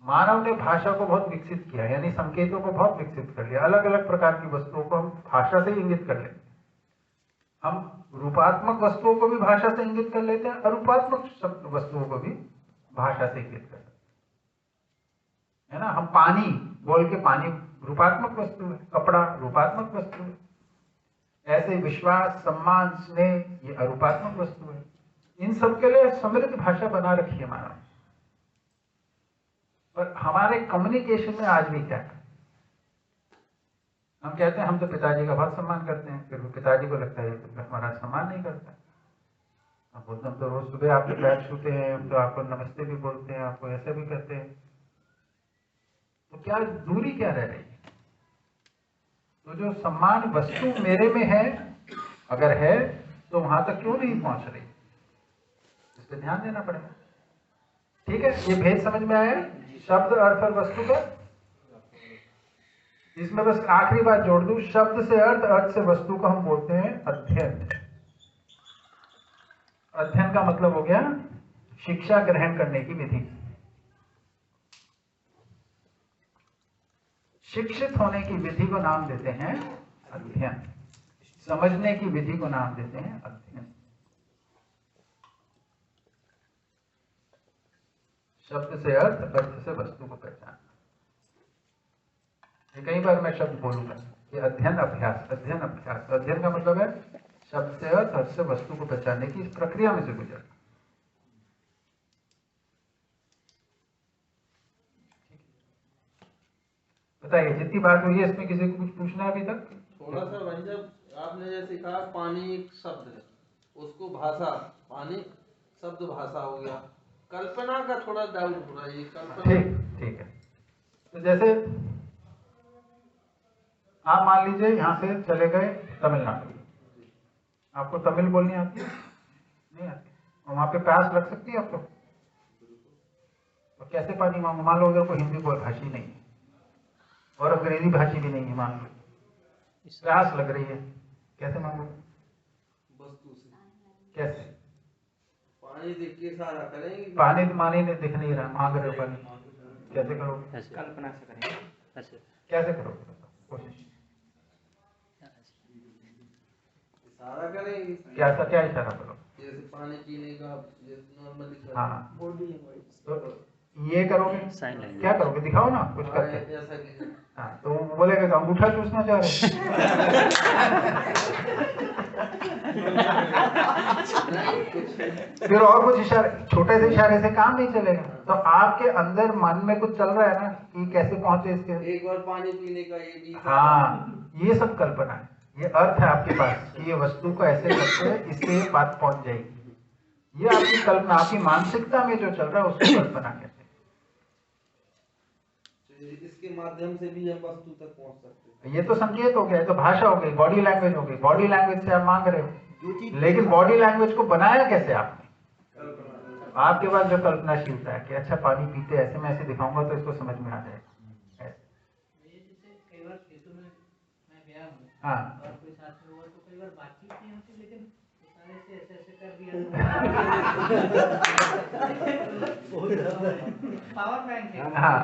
मानव ने भाषा को बहुत विकसित किया, यानी संकेतों को बहुत विकसित कर लिया। अलग अलग प्रकार की वस्तुओं को हम भाषा से ही इंगित कर लेते हैं। हम रूपात्मक वस्तुओं को भी भाषा से इंगित कर लेते हैं, अरूपात्मक वस्तुओं को भी भाषा से इंगित कर लेते हैं, है ना। हम पानी बोल के, पानी रूपात्मक वस्तु है, कपड़ा रूपात्मक वस्तु है। ऐसे विश्वास, सम्मान, स्नेह ये अरूपात्मक वस्तु है। इन सब के लिए समृद्ध भाषा बना रखी है मानव। पर हमारे कम्युनिकेशन में आज भी क्या है, हम कहते हैं हम तो पिताजी का बहुत सम्मान करते हैं, फिर पिताजी को लगता है तो हमारा सम्मान नहीं करता। हम बोलते हम तो रोज सुबह आपके पैर छूते हैं, हम तो आपको नमस्ते भी बोलते हैं, आपको ऐसे भी करते हैं। तो क्या दूरी क्या रह रही है? तो जो सम्मान वस्तु मेरे में है, अगर है तो वहां तक क्यों नहीं पहुंच रही, इस पर ध्यान देना पड़ेगा। ठीक है, ये भेद समझ में आया शब्द, अर्थ और वस्तु का। इसमें बस आखिरी बात जोड़ दूं, शब्द से अर्थ, अर्थ से वस्तु को हम बोलते हैं अध्ययन। अध्ययन का मतलब हो गया शिक्षा ग्रहण करने की विधि। शिक्षित होने की विधि को नाम देते हैं अध्ययन, समझने की विधि को नाम देते हैं अध्ययन। शब्द से अर्थ, अर्थ से वस्तु को पहचानना। कई बार मैं शब्द बोलूंगा कि अध्ययन अभ्यास, अध्ययन अभ्यास। अध्ययन का मतलब है शब्द से अर्थ, अर्थ से वस्तु को पहचानने की इस प्रक्रिया में से गुजरना। बताइए, जितनी बात हुई है इसमें किसी को कुछ पूछना है अभी तक? थोड़ा सा भाई साहब, आपने जैसे कहा पानी एक शब्द है, उसको भाषा, पानी शब्द भाषा हो गया, कल्पना का थोड़ा डाउट हो रहा है ये कल्पना। ठीक है। तो जैसे आप मान लीजिए यहाँ से चले गए तमिलनाडु, आपको तमिल बोलनी आती है? नहीं आती। और वहां पे प्यास लग सकती है आपको, तो कैसे पानी मांगो? मान लो उधर को हिंदी कोई भाषी नहीं है और अंग्रेजी भाषी भी नहीं है, मान लो प्यास लग रही है, कैसे मांगो? वस्तु से। कैसे? पानी देख के इशारा करेंगे। पानी तो मानी नहीं, दिख नहीं रहा, मांग रहे हो पानी, कैसे करोगे? कल्पना से करेंगे। कैसे करोगे? कोशिश। इशारा करेंगे। क्या इशारा करो? जैसे पानी पीने का, जैसे नॉर्मली। हाँ, बॉडी लैंग्वेज। तो ये करोगे, क्या करोगे? दिखाओ ना कुछ करके। जैसा कि हाँ, तो वो बोलेगा कि अंगूठा चूसना चाह रहे फिर और कुछ इशारे, छोटे से इशारे से काम नहीं चलेगा। तो आपके अंदर मन में कुछ चल रहा है ना कि कैसे पहुंचे इसके। एक बार पानी पीने का ये भी। हाँ, ये सब कल्पना है, ये अर्थ है आपके पास कि ये वस्तु को ऐसे करते हैं, इससे ये बात पहुंच जाएगी। ये आपकी कल्पना, आपकी मानसिकता में जो चल रहा है उसको कल्पना कहते हैं। इसके माध्यम से भी हम वस्तु तक पहुंच सकते हैं। ये तो संकेत हो गया, ये तो भाषा हो गई, बॉडी लैंग्वेज हो गई। बॉडी लैंग्वेज से आप मांग रहे हो, लेकिन बॉडी लैंग्वेज को बनाया कैसे आपने? आपके पास जो कल्पनाशीलता है कि अच्छा पानी पीते ऐसे, मैं ऐसे दिखाऊंगा तो इसको समझ में आ जाएगा। कई बार खेतों में मैं गया हूँ, हाँ, और कोई साथ में हुआ तो कई बार बातचीत नहीं होती, लेकिन इशारे से ऐसे कर दिया। पावर बैंक है। हाँ।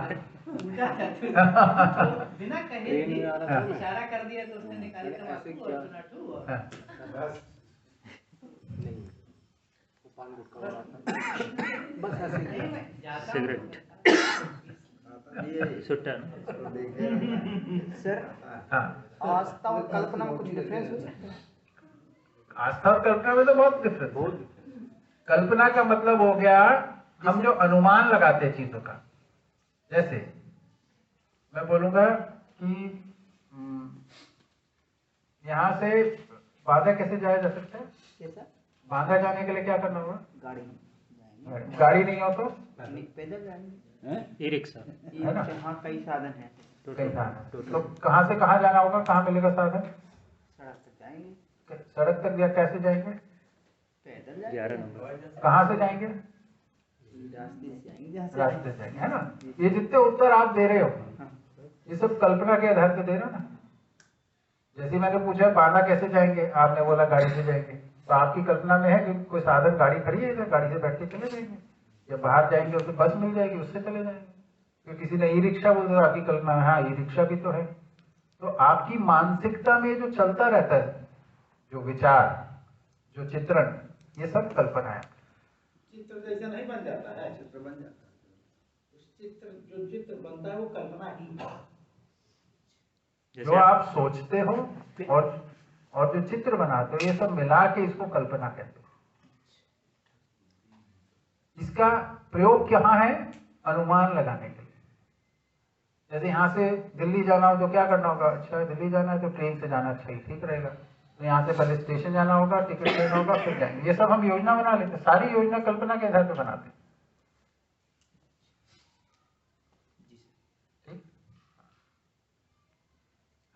बिना कहे भी इशारा कर दिया तो उसने निकाला सिगरेट सुट्टा। सर, आस्था और कल्पना में कुछ डिफरेंस हो सकता है? आस्था और कल्पना में तो बहुत डिफरेंस। कल्पना का मतलब हो गया हम जो अनुमान लगाते हैं चीजों का। जैसे मैं बोलूंगा कि यहाँ से बांदा कैसे जाया जा सकता है? कैसा? बांदा जाने के लिए क्या करना होगा? गाड़ी जाएंगे। गाड़ी नहीं हो तो पैदल जाएंगे। ई रिक्शा है ना? हाँ, कई साधन हैं। कई साधन। तो कहाँ से कहाँ जाना होगा? कहाँ मिलेगा साधन? सड़क तक जाएंगे। सड़क तक या कैसे जाएंगे? पैदल जाएंगे। कहाँ से जाएंगे? रास्ते से जाएंगे। रास्ते से जाएंगे, है ना? ये जितने उत्तर आप दे रहे हो ये सब कल्पना के आधार पे दे रहे हो ना। जैसे मैंने पूछा बांदा कैसे जाएंगे, आपने बोला गाड़ी से जाएंगे, तो आपकी कल्पना में है कि कोई साधन गाड़ी खड़ी है, इधर गाड़ी से बैठ के चले जाएंगे, या बाहर जाएंगे उससे बस मिल जाएगी उससे चले जाएंगे। तो किसी ने ई रिक्शा बोल दिया, आपकी कल्पना में हाँ ई रिक्शा भी तो है। तो आपकी मानसिकता में जो चलता रहता है, जो विचार, जो चित्रण, ये सब कल्पना है। चित्र जैसा नहीं बन जाता है, चित्र बन जाता है। उस चित्र जो चित्र बनता है वो कल्पना ही है। जो आप सोचते हो और जो चित्र बनाते हो, ये सब मिला के इसको कल्पना कहते हैं। इसका प्रयोग कहाँ है? अनुमान लगाने के लिए। जैसे यहाँ से दिल्ली जाना हो तो क्या करना होगा? अच्छा दिल्ली जाना है तो ट्रेन से जाना अच्छा ही ठीक रहेगा। तो यहाँ से पहले स्टेशन जाना होगा, टिकट लेना होगा, फिर जाएंगे। ये सब हम योजना बना लेते हैं, सारी योजना कल्पना के आधार पर बनाते हैं। ठीक,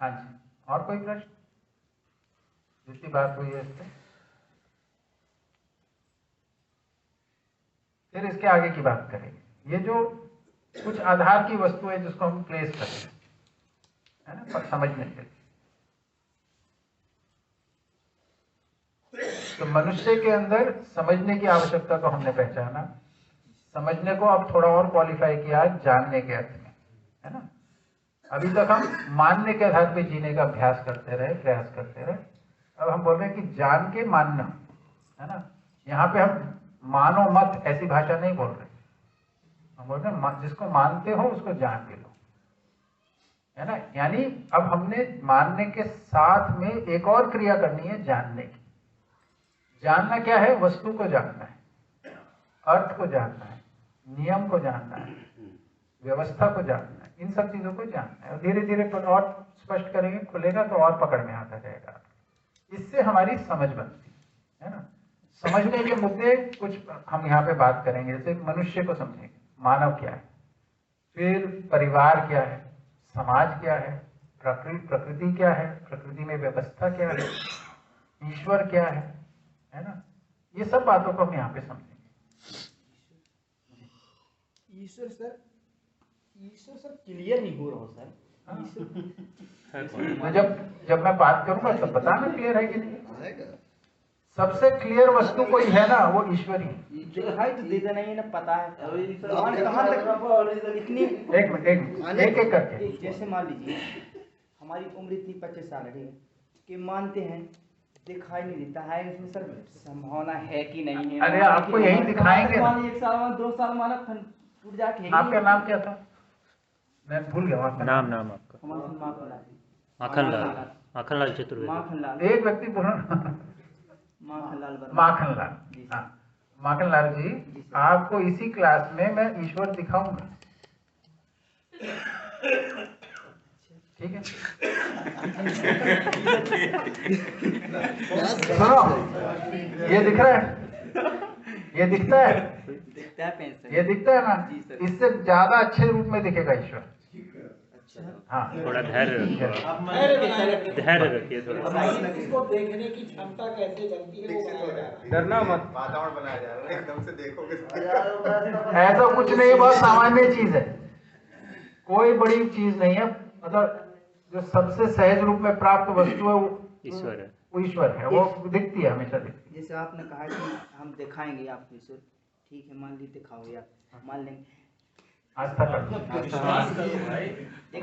हाँ जी। और कोई प्रश्न? जितनी बात हुई है इस पे, फिर इसके आगे की बात करेंगे। ये जो कुछ आधार की वस्तु है जिसको हम प्लेस करते हैं, है ना, समझने के लिए। तो मनुष्य के अंदर समझने की आवश्यकता को हमने पहचाना। समझने को अब थोड़ा और क्वालिफाई किया जानने के अर्थ में, है ना। अभी तक हम मानने के आधार पे जीने का अभ्यास करते रहे, प्रयास करते रहे। अब हम बोल रहे हैं कि जान के मानना, है ना। यहाँ पे हम मानो मत ऐसी भाषा नहीं बोल रहे, हम बोल रहे हैं जिसको मानते हो उसको जान के लो, है ना। यानी अब हमने मानने के साथ में एक और क्रिया करनी है, जानने की। जानना क्या है? वस्तु को जानना है, अर्थ को जानना है, नियम को जानना है, व्यवस्था को जानना है, इन सब चीजों को जानना है। और धीरे धीरे और स्पष्ट करेंगे, खुलेगा तो और पकड़ में आता जाएगा। इससे हमारी समझ बनती है ना। समझने के मुद्दे कुछ हम यहाँ पे बात करेंगे। जैसे मनुष्य को समझेंगे, मानव क्या है, फिर परिवार क्या है, समाज क्या है, प्रकृति क्या है, प्रकृति में व्यवस्था क्या है, ईश्वर क्या है ना। ये सब बातों को हम यहाँ पे समझेंगे। ईश्वर सर क्लियर नहीं हो रहा सर। तो जब मैं बात करूंगा तब बताना क्लियर है कि नहीं। सबसे क्लियर वस्तु कोई है ना, वो ईश्वर ही। दिखाई तो देता नहीं है ना, पता है कहाँ तक इतनी। एक मिनट एक करके। जैसे मान लीजिए हमारी उम्र इतनी 25 साल है कि मानते हैं, दिखाई नहीं देता है, इसमें सर संभावना है कि नहीं है? अरे आपको यही दिखाएंगे। 1 साल मान 2 साल माना टूट जाके। आपका नाम क्या था? मैं भूल गया आपका नाम आपका। माखनलाल चतुर्वेदी। माखनलाल। एक व्यक्ति बोलो। माखनलाल। हाँ, माखनलाल जी, आपको इसी क्लास में मैं ईश्वर दिखाऊंगा, ठीक है। सुनो, ये दिख रहा है, ये दिखता है, ये दिखता है ना। इससे ज्यादा अच्छे रूप में दिखेगा ईश्वर। हाँ, थोड़ा धैर्य रखिए थोड़ा। इसको देखने की क्षमता कैसे बनती है वो बताया जा रहा है। डरना मत, वातावरण बनाया जा रहा है, एकदम से देखोगे ऐसा कुछ नहीं, बहुत सामान्य चीज है, कोई बड़ी चीज नहीं है। मतलब जो सबसे सहज रूप में प्राप्त वस्तु है वो ईश्वर है, वो ईश्वर है, वो दिखती है, हमेशा दिखती है। जैसे आपने कहा कि हम दिखाएंगे आपको ईश्वर, ठीक है, मान ली दिखाओगे आप, मान लेंगे। आस्था कर नहीं विश्वास नहीं।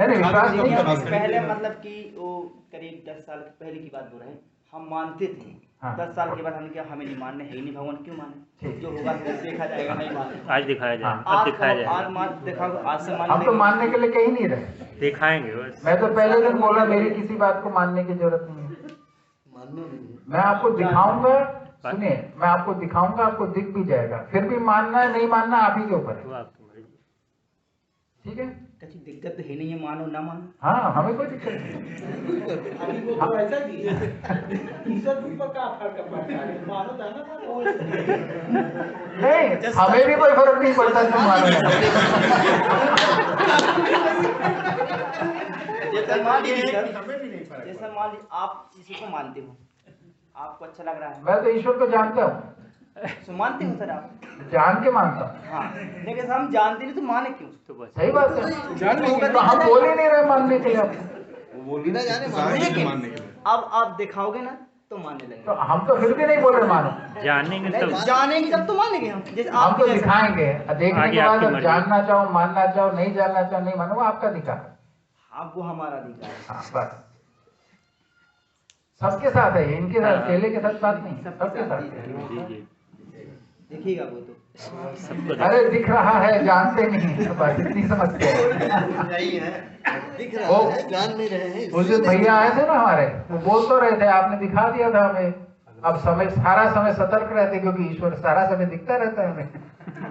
पहले मतलब कि वो करीब 10 साल पहले की बात बोल रहे हैं, हम मानते थे। हाँ। 10 साल के बाद हमने क्या, हमें नहीं मानने है ही नहीं, भगवान क्यों माने, जो होगा देखा जाएगा, नहीं माने। आज दिखाया जाएगा, अब दिखाया जाएगा। आज मान दिखाओ, आज से मान। हम तो मानने के लिए कहीं नहीं रहे, दिखाएंगे बस। मैं तो पहले दिन बोला मेरी किसी बात को मानने की जरूरत नहीं है। मैं आपको दिखाऊंगा, सुनिए, मैं आपको दिखाऊंगा, आपको दिख भी जाएगा, फिर भी मानना है नहीं मानना आप ही के ऊपर है, ठीक है? कभी दिक्कत तो है नहीं है, मानो ना मानो। हाँ, हमें कोई दिक्कत नहीं। अभी वो तो ऐसा ही है, ईश्वर के ऊपर का फर्क पड़ता है, मानो जाना मानो। नहीं, हमें भी कोई फर्क नहीं पड़ता तुम मानो या ना। जैसा मान लीजिए आप इसी को मानते हो, आपको अच्छा लग रहा है, मैं तो ईश्वर को जानता हूँ, तो मानते हो सर आप? जान के मानता हूँ। हाँ, लेकिन हम जानते नहीं तो माने क्यों? सही बात है, तो हम बोल ही नहीं रहे मानने के लिए आपको। वो भी ना जाने मानने के लिए। अब आप दिखाओगे ना तो मानने लगेंगे। तो हम तो फिर भी नहीं बोल रहे मानो, जानेंगे तब, जानेंगे तब तो मानेंगे हम। जैसे हम आप तो दिखाएंगे, देखने आगे के बाद आपकी अब मर्जी। जानना चाहो, मानना चाहो, नहीं जानना चाहो, नहीं मानो, वो आपका अधिकार है। हाँ, वो हमारा अधिकार है। हाँ, बस सबके साथ है, इनके साथ, अकेले के साथ बात नहीं, सबके साथ है। जी जी देखिएगा वो तो सबको अरे दिख रहा है, जानते नहीं, बस इतनी समझते हैं। यही है, दिख रहा है, जान नहीं रहे हैं। उस दिन भैया आए थे ना हमारे, वो बोल तो रहे थे, आपने दिखा दिया था हमें, अब समय सारा समय सतर्क रहते, क्योंकि ईश्वर सारा समय दिखता रहता है हमें।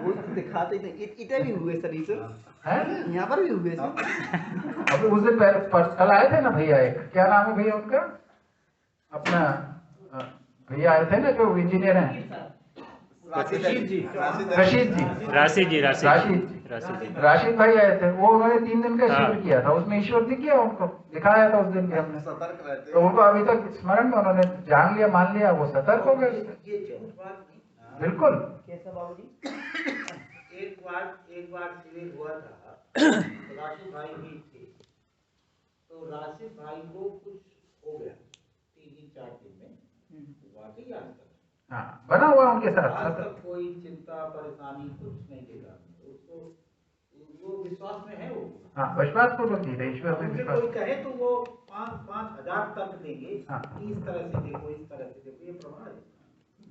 वो तो दिखाते थे, इतने भी हुए सर ईश्वर, हैं? यहाँ पर भी हुए सर। अब उस दिन कल आए थे ना भैया, एक क्या नाम है भैया उनका, अपना भैया आए थे ना जो इंजीनियर हैं, राशिद जी राशिद भाई आए थे, वो उन्होंने 3 दिन का शिविर किया था, उसमें ईश्वर दिख गया उनको, दिखाया था उस दिन भी हमने, सतर्क रहते तो उनको अभी तक स्मरण में, उन्होंने जान लिया, मान लिया, वो सतर्क हो गए। बिल्कुल। कैसा बाबूजी? एक बार शिविर हुआ था, राशिद भाई भी थे, तो राशिद भाई को कुछ हो गया 3-4 दिन में, वाकई आज तक हाँ, बना हुआ उनके साथ आज तक कोई चिंता परेशानी कुछ नहीं देगा उसको, वो विश्वास में है वो। हाँ, विश्वास पूर्वक जी रहे, ईश्वर में उनसे विश्वास। कोई कहे तो वो 5,000 तक देंगे, हाँ। इस तरह से देखो, इस तरह से देखो, ये प्रमाण है,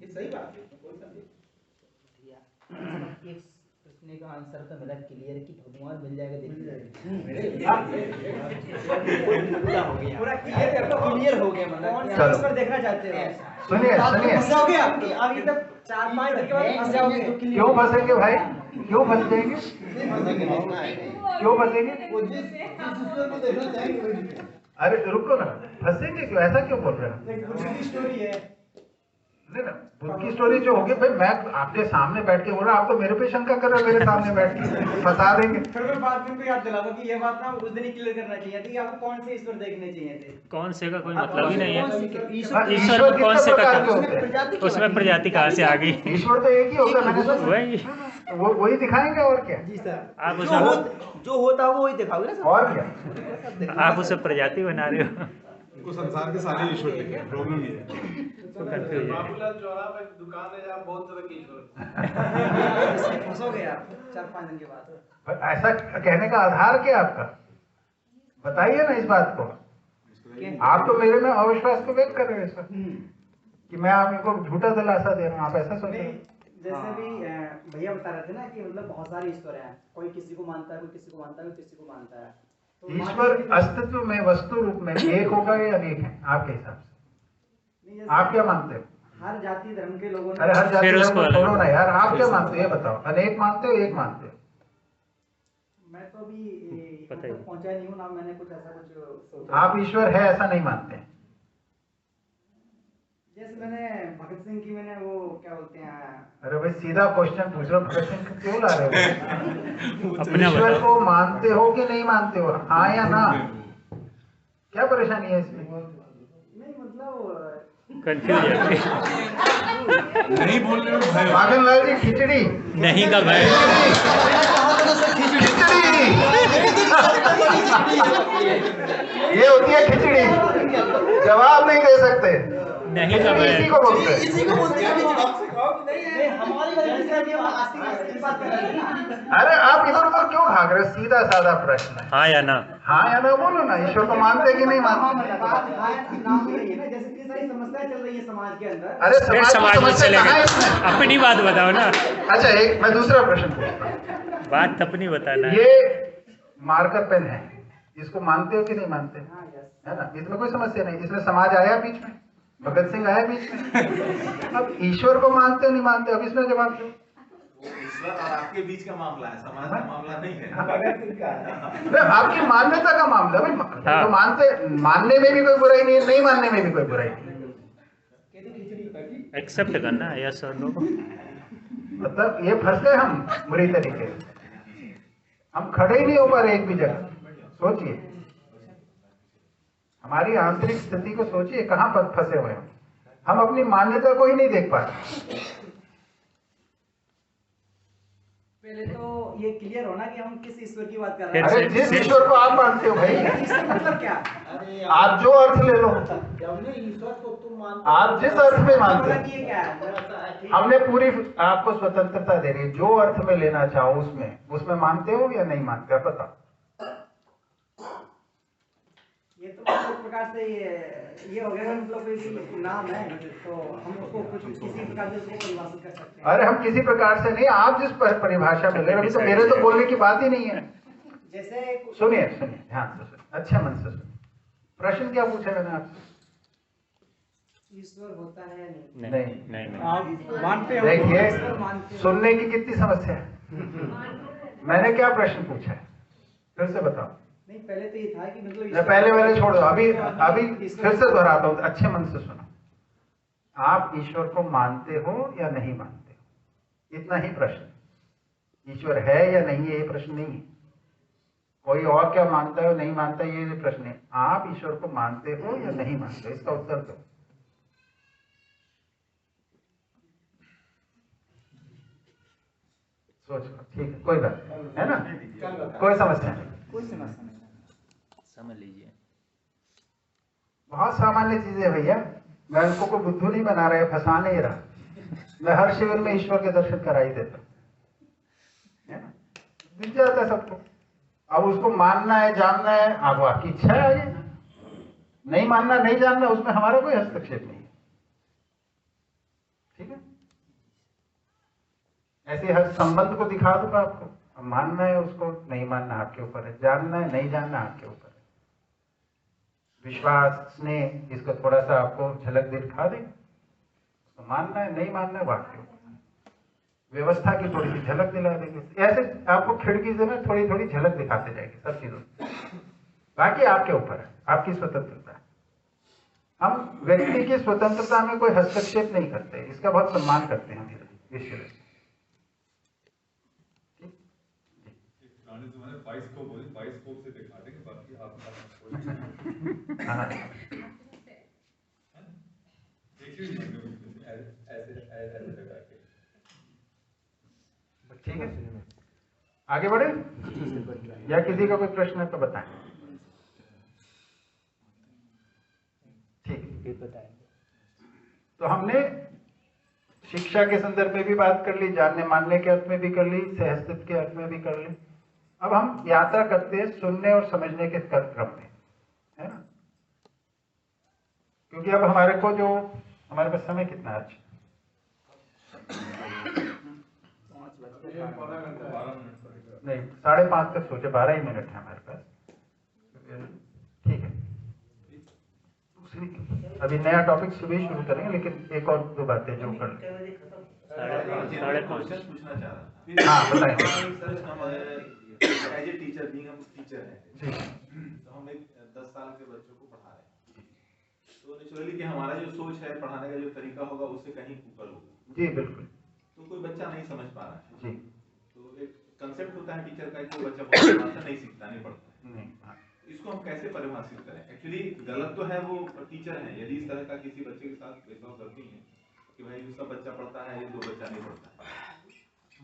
ये सही बात है, कोई संदेह। एक प्रश्न का आंसर तो मिला क्लियर कि भगवान मिल जाएगा, पूरा क्लियर हो गया, मतलब चलो। इस पर देखना चाहते हो? सुनिए सुनिए, अभी तक 4-5 दिन के बाद फंस जाओगे। क्यों फंसेंगे भाई, क्यों फंस जाएंगे, क्यों फंसेंगे? अरे रुको ना, फंसेंगे क्यों, ऐसा क्यों बोल रहे हैं? स्टोरी है नहीं ना, बुद्ध की स्टोरी जो होगी भाई, मैं आपके सामने बैठ के बोल रहा, आप तो मेरे पे शंका कर रहे हो, मेरे सामने बैठ के फंसा देंगे। फिर मैं बात को याद दिला दूं कि ये बात ना उस दिन ही क्लियर करना चाहिए थी कि आपको कौन से ईश्वर देखने चाहिए थे। कौन से का कोई मतलब ही नहीं है, ईश्वर ईश्वर को कौन से प्रकार के का, होते हैं? उसमें प्रजाति कहाँ से आ गई? ईश्वर तो एक ही होगा, मैंने तो वही वो वही दिखाएंगे, और क्या? जी सर, आप उसमें जो होता है वो वही दिखाओगे ना सर। और क्या? आप उसे प्रजाति बना रहे हो, उनको संसार के सारे ईश्वर दिख रहे हैं, प्रॉब्लम ये है। तो कंफ्यूज है। बाबूलाल चौराहा पे दुकान है जहाँ बहुत तरह के ईश्वर फंसोगे आप 4-5 दिन के बाद। ऐसा कहने का आधार क्या है आपका, बताइए ना इस बात को। आप तो मेरे में अविश्वास को व्यक्त कर रहे हैं सर, कि मैं आपको झूठा दिलासा दे रहा हूँ, आप ऐसा सोच रहे हैं? जैसे भी भैया बता रहे थे ना कि मतलब बहुत सारे ईश्वर हैं, कोई किसी को मानता है, कोई किसी को मानता है, कोई किसी को मानता है। तो ईश्वर अस्तित्व में, वस्तु रूप में एक होगा या अनेक है आपके हिसाब से? आप क्या मानते हो? हर जाति धर्म के लोगों ने, अरे हर जाति फिर धर्म उसको को अलग- छोड़ो ना यार, आप क्या मानते हो ये बताओ, अनेक मानते हो, एक मानते हो? मैं तो अभी पता ही पहुंचा नहीं हूँ ना, मैंने कुछ ऐसा कुछ सोचा। आप ईश्वर है ऐसा नहीं मानते हैं? जैसे मैंने भगत सिंह की, मैंने वो क्या बोलते हैं, अरे भाई सीधा क्वेश्चन पूछ रहा हूँ, भगत सिंह को क्यों ला रहे हो? अपना ईश्वर बताओ। को मानते हो कि नहीं मानते हो, हाँ या ना? क्या परेशानी है इसमें? नहीं मतलब कंफ्यूज है, नहीं बोलने में भय। माखन लाल जी, खिचड़ी नहीं का भय, खिचड़ी ये होती है खिचड़ी, जवाब नहीं दे सकते, नहीं का भय, इसी को बोलते हैं। हमारी वजह से अभी हम आस्तिक बात कर रहे हैं ना। अरे आप इधर उधर क्यों भाग रहे हो, सीधा साधा प्रश्न है, हाँ या ना? हाँ या ना बोलो ना, ईश्वर को मानते कि नहीं मानते? नाम ये है ना, जैसे इतनी सारी समस्याएं चल रही है समाज के अंदर। अरे फिर समाज समाज में समस्या चलेगा, कहाँ है इसमें? अपनी बात बताओ ना, अच्छा, एक मैं दूसरा प्रश्न पूछता हूँ। बात अपनी बताना है। ये मार्कर पेन है, इसको मानते हो कि नहीं मानते? हाँ, यस। है ना, इसमें कोई समस्या नहीं, इसमें समाज आया बीच में, भगत सिंह आया बीच में। अब ईश्वर को मानते हो नहीं मानते, अब इसमें जवाब दो। ईश्वर और आपके बीच का मामला है, समाज का मामला नहीं है। आपकी मान्यता का मामला भाई। तो मानने में भी कोई बुराई नहीं है, नहीं मानने में भी कोई बुराई नहीं है। एक्सेप्ट करना है यस और नो। मतलब ये फंस गए हम बुरी तरीके से, हम खड़े ही नहीं हो पा रहे एक भी जगह। सोचिए हमारी आंतरिक स्थिति को, सोचिए कहां पर फंसे हुए हम अपनी मान्यता को ही नहीं देख पा रहे। पहले तो ये क्लियर होना कि हम किस ईश्वर की बात कर रहे हैं। अरे जिस ईश्वर को आप मानते हो भाई, ईश्वर मतलब क्या? आप जो अर्थ ले लो, ईश्वर को तुम मानते आप जिस अर्थ में मानते हो। ये क्या है? हमने पूरी आपको स्वतंत्रता दे रही है, जो अर्थ में लेना चाहो उसमें मानते हो या नहीं मानते हो बताओ। ये तो एक प्रकार से ये हो गया, मतलब कोई नाम है तो हम उसको कुछ किसी प्रकार से परिभाषित कर सकते हैं। अरे हम किसी प्रकार से नहीं, आप जिस परिभाषा में ले रहे हो, तो मेरे तो बोलने की बात ही नहीं है। जैसे सुनिए ध्यान से सुनिए, अच्छे मन से सुनिए। प्रश्न क्या पूछा मैंने आपसे? ईश्वर होता है या नहीं? नहीं। आप मानते हो? देखिए सुनने की कितनी समस्या है। मैंने क्या प्रश्न पूछा है फिर से बताओ। नहीं, पहले तो ये था कि मतलब पहले छोड़ दो, अभी फिर से दोहराता हूँ, अच्छे मन से सुनो। आप ईश्वर को मानते हो या नहीं मानते हो, इतना ही प्रश्न। ईश्वर है या नहीं है ये प्रश्न नहीं है। कोई और क्या मानता है नहीं मानता ये प्रश्न है। आप ईश्वर को मानते हो या नहीं मानते, इसका उत्तर दो। सोच लो, ठीक है, कोई बात है ना, कोई समस्या नहीं, कोई समस्या नहीं, समझ लीजिए। बहुत सामान्य चीजें है भैया। मैं उनको को बुद्धू नहीं बना रहा है, फंसा नहीं रहा। मैं हर शिविर में ईश्वर के दर्शन करा ही देता है ना, दिख जाता है सबको। अब उसको मानना है जानना है, अब आपकी इच्छा है आगे। नहीं मानना नहीं जानना, उसमें हमारा कोई हस्तक्षेप नहीं है। ठीक है, ऐसे हर संबंध को दिखा दूंगा आपको। अब मानना है उसको, नहीं मानना आपके ऊपर है, जानना है नहीं जानना आपके ऊपर है। विश्वास स्नेह इसको थोड़ा सा आपको झलक दिखा दें, तो मानना है नहीं मानना है आपके ऊपर। व्यवस्था की थोड़ी सी झलक दिला देंगे, ऐसे आपको खिड़की से ना थोड़ी थोड़ी झलक दिखाते जाएंगे सब चीजों। बाकी आपके ऊपर है, आपकी स्वतंत्रता है। हम व्यक्ति की स्वतंत्रता में कोई हस्तक्षेप नहीं करते, इसका बहुत सम्मान करते हैं हम ईश्वर। बाइस्कोप से दिखा देंगे, बाकी आप ठीक है, आगे बढ़े या किसी का कोई प्रश्न है तो बताएं। ठीक है, तो हमने शिक्षा के संदर्भ में भी बात कर ली, जानने मानने के अर्थ में भी कर ली, सहअस्तित्व के अर्थ में भी कर ली। अब हम यात्रा करते हैं सुनने और समझने के क्रम में, है ना। क्योंकि अब हमारे को जो हमारे पास समय कितना है, नहीं 5:30 तक सोचे, 12 ही मिनट है हमारे पास। ठीक है, दूसरी अभी नया टॉपिक सुबह शुरू करेंगे, लेकिन एक और दो बातें जो कर लें। 5:30 पूछना चाह रहा। हाँ बताएं। एज ए टीचर, बीइंग हम टीचर हैं, तो हम एक 10 साल के बच्चों को पढ़ा रहे हैं, तो नेचुरली कि हमारा जो सोच है पढ़ाने का जो तरीका होगा उससे कहीं ऊपर होगा। जी बिल्कुल। तो कोई बच्चा नहीं समझ पा रहा है जी, तो एक कंसेप्ट होता है टीचर का कि बच्चा बहुत भाषा नहीं सीखता, नहीं पढ़ता नहीं। इसको हम कैसे परिभाषित करें? एक्चुअली गलत तो है वो टीचर हैं यदि इस तरह का किसी बच्चे के साथ भेदभाव करती हैं कि भाई उसका बच्चा पढ़ता है, ये दो बच्चा नहीं पढ़ता।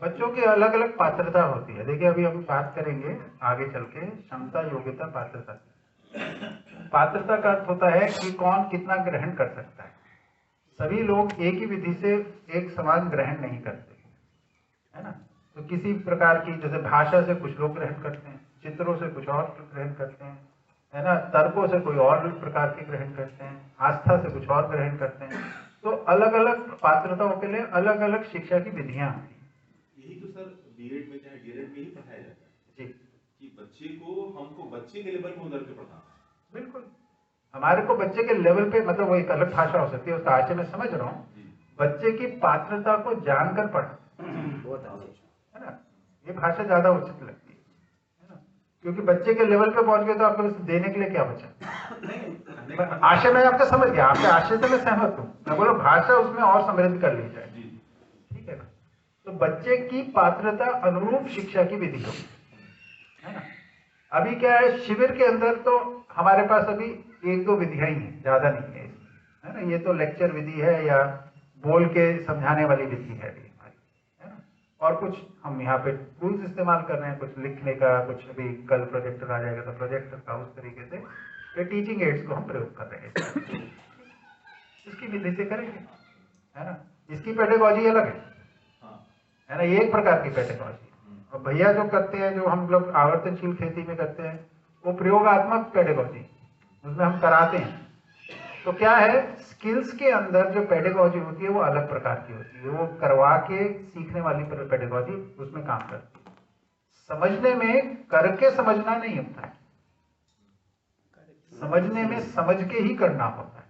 बच्चों की अलग अलग पात्रता होती है। देखिए अभी हम बात करेंगे आगे चल के क्षमता, योग्यता, पात्रता। पात्रता का अर्थ होता है कि कौन कितना ग्रहण कर सकता है। सभी लोग एक ही विधि से एक समान ग्रहण नहीं करते, है ना। तो किसी प्रकार की, जैसे भाषा से कुछ लोग ग्रहण करते हैं, चित्रों से कुछ और ग्रहण करते हैं, है ना, तर्कों से कोई और प्रकार के ग्रहण करते हैं, आस्था से कुछ और ग्रहण करते हैं। तो अलग अलग पात्रताओं के लिए अलग अलग शिक्षा की विधियां होती हैं। यही तो सर बीएड में चाहे डीएड में ही पढ़ाया जाता है जी, कि बच्चे को हमको बच्चे के लेवल में उधर के पढ़ाना है। बिल्कुल। हमारे को बच्चे के लेवल पे, मतलब वो एक अलग भाषा हो सकती है, उसका आशय मैं समझ रहा हूँ, बच्चे की पात्रता को जानकर पढ़ा, है ना, ये भाषा ज्यादा उचित लगती है ना, क्योंकि बच्चे के लेवल पे पहुंच गए तो आपको देने के लिए क्या बचा। आशय मैं आपका समझ गया, आपके आशय से मैं सहमत हूँ, मैं बोलो भाषा उसमें और समृद्ध कर ली जाए, ठीक है ना। तो बच्चे की पात्रता अनुरूप शिक्षा की विधि हो, है ना। अभी क्या है, शिविर के अंदर तो हमारे पास अभी 1-2 विधियां ही हैं, ज्यादा नहीं है ना। ये तो लेक्चर विधि है या बोल के समझाने वाली विधि है अभी हमारी, है ना। और कुछ हम यहाँ पे टूल्स इस्तेमाल कर रहे हैं, कुछ लिखने का, कुछ अभी कल प्रोजेक्टर आ जाएगा तो प्रोजेक्टर का, उस तरीके से ये टीचिंग एड्स को हम प्रयोग कर रहे हैं, इसकी विधि से करेंगे, है ना। इसकी पेडागॉजी अलग है ना, ये एक प्रकार की पेडागॉजी। और भैया जो करते हैं, जो हम लोग आवर्तनशील खेती में करते हैं, वो प्रयोगात्मक पेडागॉजी, उसमें हम कराते हैं। तो क्या है, स्किल्स के अंदर जो पेडागॉजी होती है वो अलग प्रकार की होती है, वो करवा के सीखने वाली पेडागॉजी उसमें काम करती है। समझने में करके समझना नहीं होता है, समझने में समझ के ही करना होता है,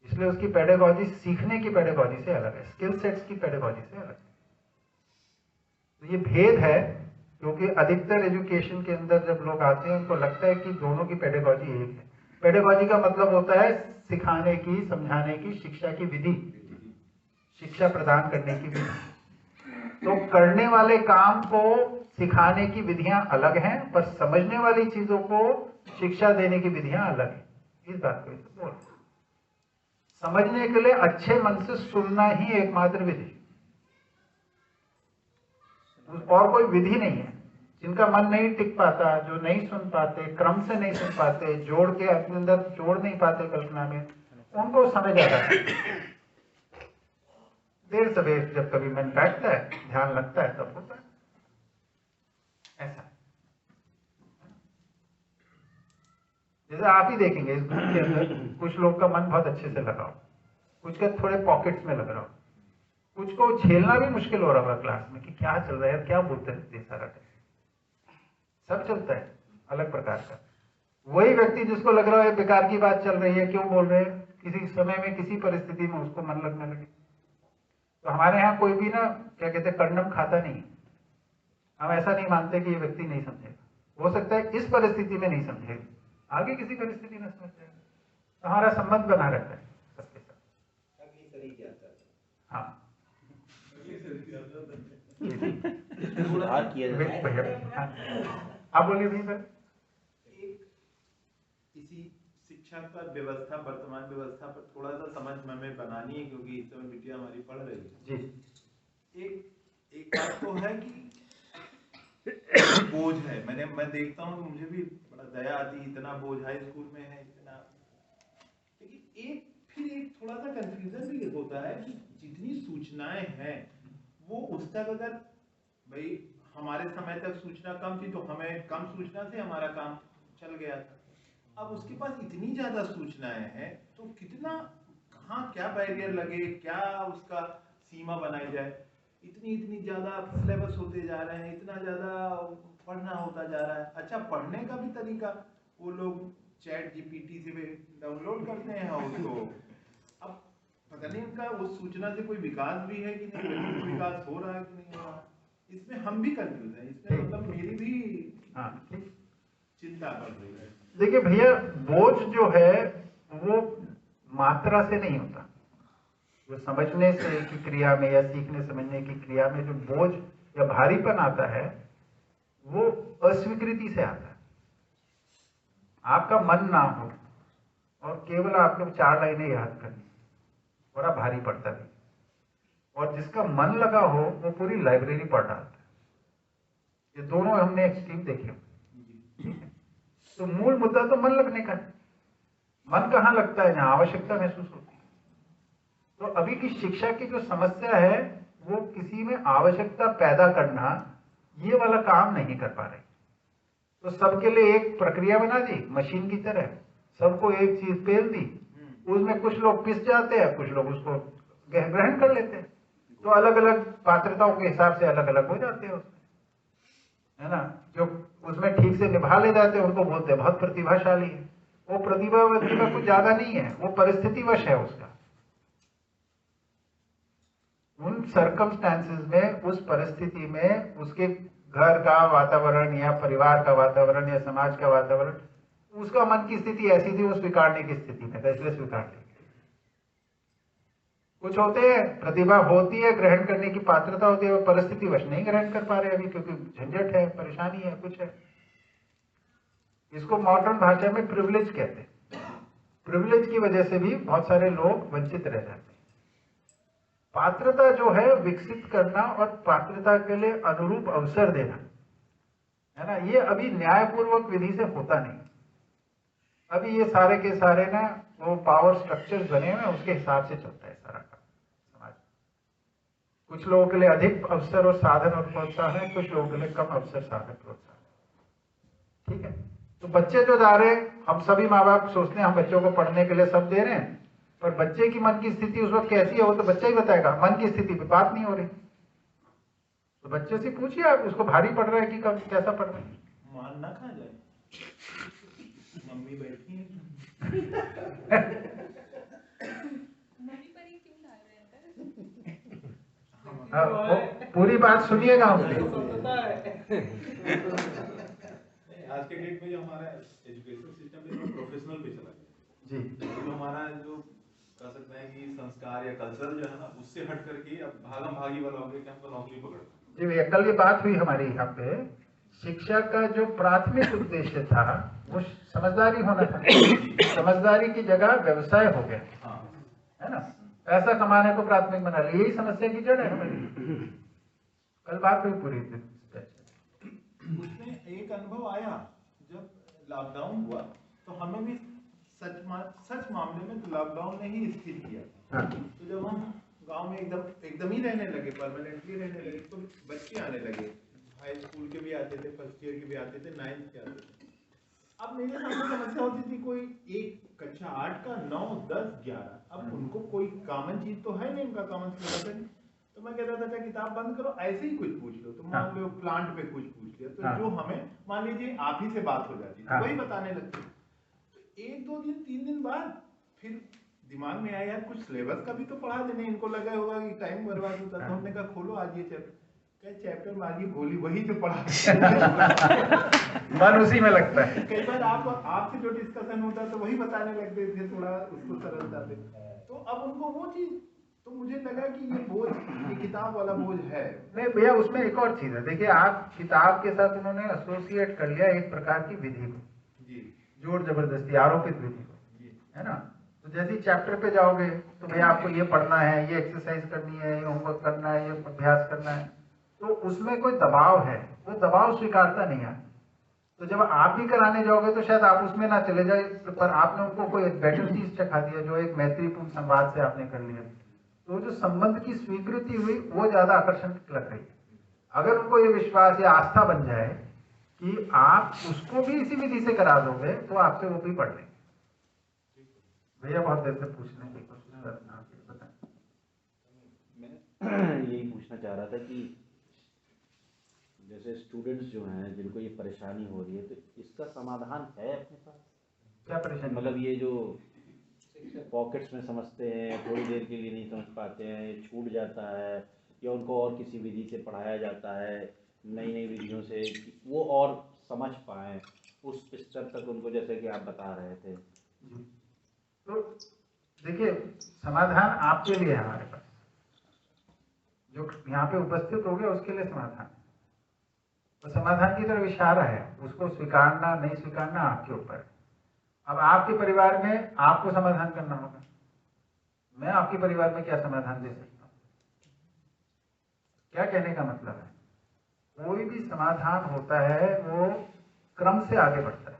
इसलिए उसकी पेडागॉजी सीखने की पेडागॉजी से अलग है, स्किल सेट्स की पेडागॉजी से अलग है। तो ये भेद है, क्योंकि अधिकतर एजुकेशन के अंदर जब लोग आते हैं उनको लगता है कि दोनों की पेडागॉजी एक है। पेडागॉजी का मतलब होता है सिखाने की, समझाने की, शिक्षा की विधि, शिक्षा प्रदान करने की विधि। तो करने वाले काम को सिखाने की विधियां अलग हैं, पर समझने वाली चीजों को शिक्षा देने की विधियां अलग हैं। इस बात को बोल, समझने के लिए अच्छे मन से सुनना ही एकमात्र विधि, और कोई विधि नहीं है। जिनका मन नहीं टिक पाता, जो नहीं सुन पाते, क्रम से नहीं सुन पाते, जोड़ के अपने अंदर जोड़ नहीं पाते कल्पना में, उनको समझ आता है। देर सवेर जब कभी मन बैठता है, ध्यान लगता है, तब होता है ऐसा। जैसे आप ही देखेंगे इस ग्रुप के अंदर कुछ लोग का मन बहुत अच्छे से लगा हो, कुछ का थोड़े पॉकेट्स में लग रहा हो, कुछ को झेलना भी मुश्किल हो रहा होगा क्लास में कि क्या चल रहा है, क्या बोलते रहते सारा टाइम, सब चलता है अलग प्रकार का। वही व्यक्ति जिसको लग रहा है बेकार की बात चल रही है, क्यों बोल रहे हैं, किसी समय में किसी परिस्थिति में उसको मन लगने लगे। तो हमारे यहाँ कोई भी ना, क्या कहते हैं, कंडम खाता नहीं, हम ऐसा नहीं मानते कि ये व्यक्ति नहीं समझेगा। हो सकता है इस परिस्थिति में नहीं समझेगा, आगे किसी परिस्थिति में समझ जाएगा। तो हमारा संबंध बना रहता है सबके साथ। हाँ सुधार किया भैया, आप बोलिए भैया सर। इसी शिक्षा पर व्यवस्था, वर्तमान व्यवस्था पर थोड़ा सा समझ हमें बनानी है, क्योंकि इस समय बिटिया हमारी पढ़ रही है जी। एक बात तो है कि बोझ है, मैं देखता हूँ, मुझे भी बड़ा दया आती है, इतना बोझ हाई स्कूल में है, इतना। लेकिन फिर एक थोड़ा सा कंफ्यूजन भी होता है कि जितनी सूचनाएं हैं वो उस तक, अगर भाई हमारे समय तक सूचना कम थी तो हमें कम सूचना से हमारा काम चल गया था। अब उसके पास इतनी ज्यादा सूचनाएं हैं तो कितना, कहाँ क्या बैरियर लगे, क्या उसका सीमा बनाई जाए। इतनी ज्यादा सिलेबस होते जा रहे हैं, इतना ज्यादा पढ़ना होता जा रहा है। अच्छा, पढ़ने का भी तरीका वो लोग चैट जीपीटी से डाउनलोड करते हैं उसको। अब पता नहीं उनका उस सूचना से कोई विकास भी है कि नहीं, विकास हो रहा है कि नहीं हो रहा, इसमें हम भी कंफ्यूज हैं। इसमें मतलब मेरी भी चिंता बढ़ रही है। देखिए भैया, बोझ जो है वो मात्रा से नहीं होता, वो समझने से की क्रिया में या सीखने समझने की क्रिया में जो बोझ या भारीपन आता है वो अस्वीकृति से आता है। आपका मन ना हो और केवल आपको 4 लाइनें याद करनी, बड़ा भारी पड़ता है। और जिसका मन लगा हो वो पूरी लाइब्रेरी पढ़ डालता है। ये दोनों हमने एक्सट्रीम देखे। तो मूल मुद्दा तो मन लगने का है। मन कहाँ लगता है? जहाँ आवश्यकता महसूस होती है। तो अभी की शिक्षा की जो समस्या है वो किसी में आवश्यकता पैदा करना, ये वाला काम नहीं कर पा रही। तो सबके लिए एक प्रक्रिया बना दी मशीन की तरह, सबको एक चीज पेल दी, उसमें कुछ लोग पिस जाते हैं, कुछ लोग उसको ग्रहण कर लेते हैं। तो अलग अलग पात्रताओं के हिसाब से अलग अलग हो जाते हैं उसमें, है ना। जो उसमें ठीक से निभा ले जाते हैं उनको बोलते हैं बहुत प्रतिभाशाली है, वो प्रतिभा में कुछ ज्यादा नहीं है, वो परिस्थितिवश है उसका। उन सर्कमस्टांसेस में, उस परिस्थिति में उसके घर का वातावरण या परिवार का वातावरण या समाज का वातावरण, उसका मन की स्थिति ऐसी थी, वो स्वीकारने की स्थिति में था, इसलिए स्वीकार लेंगे। कुछ होते हैं प्रतिभा होती है, ग्रहण करने की पात्रता होती है, वो परिस्थितिवश नहीं ग्रहण कर पा रहे अभी, क्योंकि झंझट है, परेशानी है, कुछ है। इसको मॉडर्न भाषा में प्रिविलेज कहते हैं। प्रिविलेज की वजह से भी बहुत सारे लोग वंचित रह जाते हैं। पात्रता जो है विकसित करना और पात्रता के लिए अनुरूप अवसर देना है ना, ये अभी न्यायपूर्वक विधि से होता नहीं। अभी ये सारे के सारे ना वो पावर स्ट्रक्चर्स बने हुए हैं, उसके हिसाब से चलता है सारा काम समाज। कुछ लोगों के लिए अधिक अवसर और साधन और प्रोत्साहन है, कुछ लोगों के लिए कम अवसर साधन प्रोत्साहन। ठीक है, तो बच्चे जो जा रहे हैं, हम सभी माँ बाप सोचते हैं हम बच्चों को पढ़ने के लिए सब दे रहे हैं, पर बच्चे की मन की स्थिति उस वक्त कैसी है वो तो बच्चा ही बताएगा। मन की स्थिति पे बात नहीं हो रही, तो बच्चे से पूछिए आप, उसको भारी पड़ रहा है कि कब कैसा पड़ रहा है। मान ना खा जाए, मम्मी बैठी है। पूरी बात सुनिएगा हमसे। आज के डेट में जो हमारा एजुकेशन सिस्टम है प्रोफेशनल पे चला गया जी, तो हमारा जो कह सकते हैं कि संस्कार या कल्चर जो है ना, उससे हट करके अब भागम भागी वाला हो गया कि हमको नौकरी पकड़ना। जी भैया, कल ये बात हुई हमारी यहाँ पे, शिक्षा का जो प्राथमिक उद्देश्य था वो समझदारी होना था। समझदारी की जगह व्यवसाय हो गया, है ना, पैसा कमाने को प्राथमिक बना लिया। यही समस्या की जड़ है हमारी। कल बात हुई पूरी दिन। उसमें एक अनुभव आया जब लॉकडाउन हुआ, तो हमें भी सच मामले में लॉकडाउन ने ही स्थिर किया। तो जब हम गांव में एकदम ही रहने लगे, परमानेंटली रहने लगे, तो बच्चे आने लगे, हाई स्कूल के भी आते थे, फर्स्ट ईयर के भी आते थे, 9th के आते थे। अब मेरे सामने समस्या होती थी, कोई एक कक्षा 8 का, 9, 10, 11, अब उनको कोई कॉमन चीज तो है नहीं, उनका कॉमन सिलेबस है नहीं। तो मैं कहता था किताब बंद करो, ऐसे ही कुछ पूछ लो। तो मान लो प्लांट पे कुछ पूछ लिया, तो जो हमें मान लीजिए आप ही से बात हो जाती थी, वही बताने लगते। तो 1, 2 दिन, 3 दिन बाद फिर दिमाग में आया यार कुछ सिलेबस का भी तो पढ़ा देने। इनको लगा होगा कि टाइम बर्बाद होता, तो हमने कहा खोलो आज ये चैप्टर में आज ये गोली वही जो पढ़ा मन उसी में लगता है। कई बार आपसे जो डिस्कशन होता है तो वही बताने लगते थे, थोड़ा उसको सरलता से। तो अब उनको वो चीज, तो मुझे लगा कि ये बोझ, ये किताब वाला बोझ है। नहीं भैया, उसमें एक और चीज है। देखिए, आप किताब के साथ उन्होंने एसोसिएट कर लिया एक प्रकार की विधि को, जोर जबरदस्ती आरोपित विधि को, है ना। तो जैसे ही चैप्टर पे जाओगे तो भैया आपको ये पढ़ना है, ये एक्सरसाइज करनी है, ये होमवर्क करना है, ये अभ्यास करना है, तो उसमें कोई दबाव है, वो दबाव स्वीकारता नहीं है। तो जब आप भी कराने जाओगे तो शायद आप उसमें ना चले जाए, पर आपने उनको कोई एक बेटर चीज चखा दिया, जो एक मैत्रीपूर्ण संवाद से आपने कर लिया, तो जो संबंध की स्वीकृति हुई वो ज्यादा आकर्षण लग रही है। अगर उनको ये विश्वास या आस्था बन जाए कि आप उसको भी इसी विधि से करा दोगे, तो आपसे वो भी पढ़ लेंगे। भैया बहुत देर से पूछने की कोशिश कर रहे हैं, बताएं। मैं यही पूछना चाह रहा था कि जैसे स्टूडेंट्स जो हैं जिनको ये परेशानी हो रही है, तो इसका समाधान है अपने पास? क्या परेशानी? मतलब ये जो पॉकेट्स में समझते हैं, थोड़ी देर के लिए नहीं समझ पाते हैं, छूट जाता है, या उनको और किसी विधि से पढ़ाया जाता है, नई नई विधियों से, वो और समझ पाएँ उस स्तर तक उनको, जैसे कि आप बता रहे थे। तो देखिए, समाधान आपके लिए है, हमारे पास जो यहाँ पे उपस्थित हो गया उसके लिए समाधान है। तो समाधान की तरफ इशारा है, उसको स्वीकारना नहीं स्वीकारना आपके ऊपर है। अब आपके परिवार में आपको समाधान करना होगा। मैं आपके परिवार में क्या समाधान दे सकता हूँ? क्या कहने का मतलब है, कोई भी समाधान होता है वो क्रम से आगे बढ़ता है।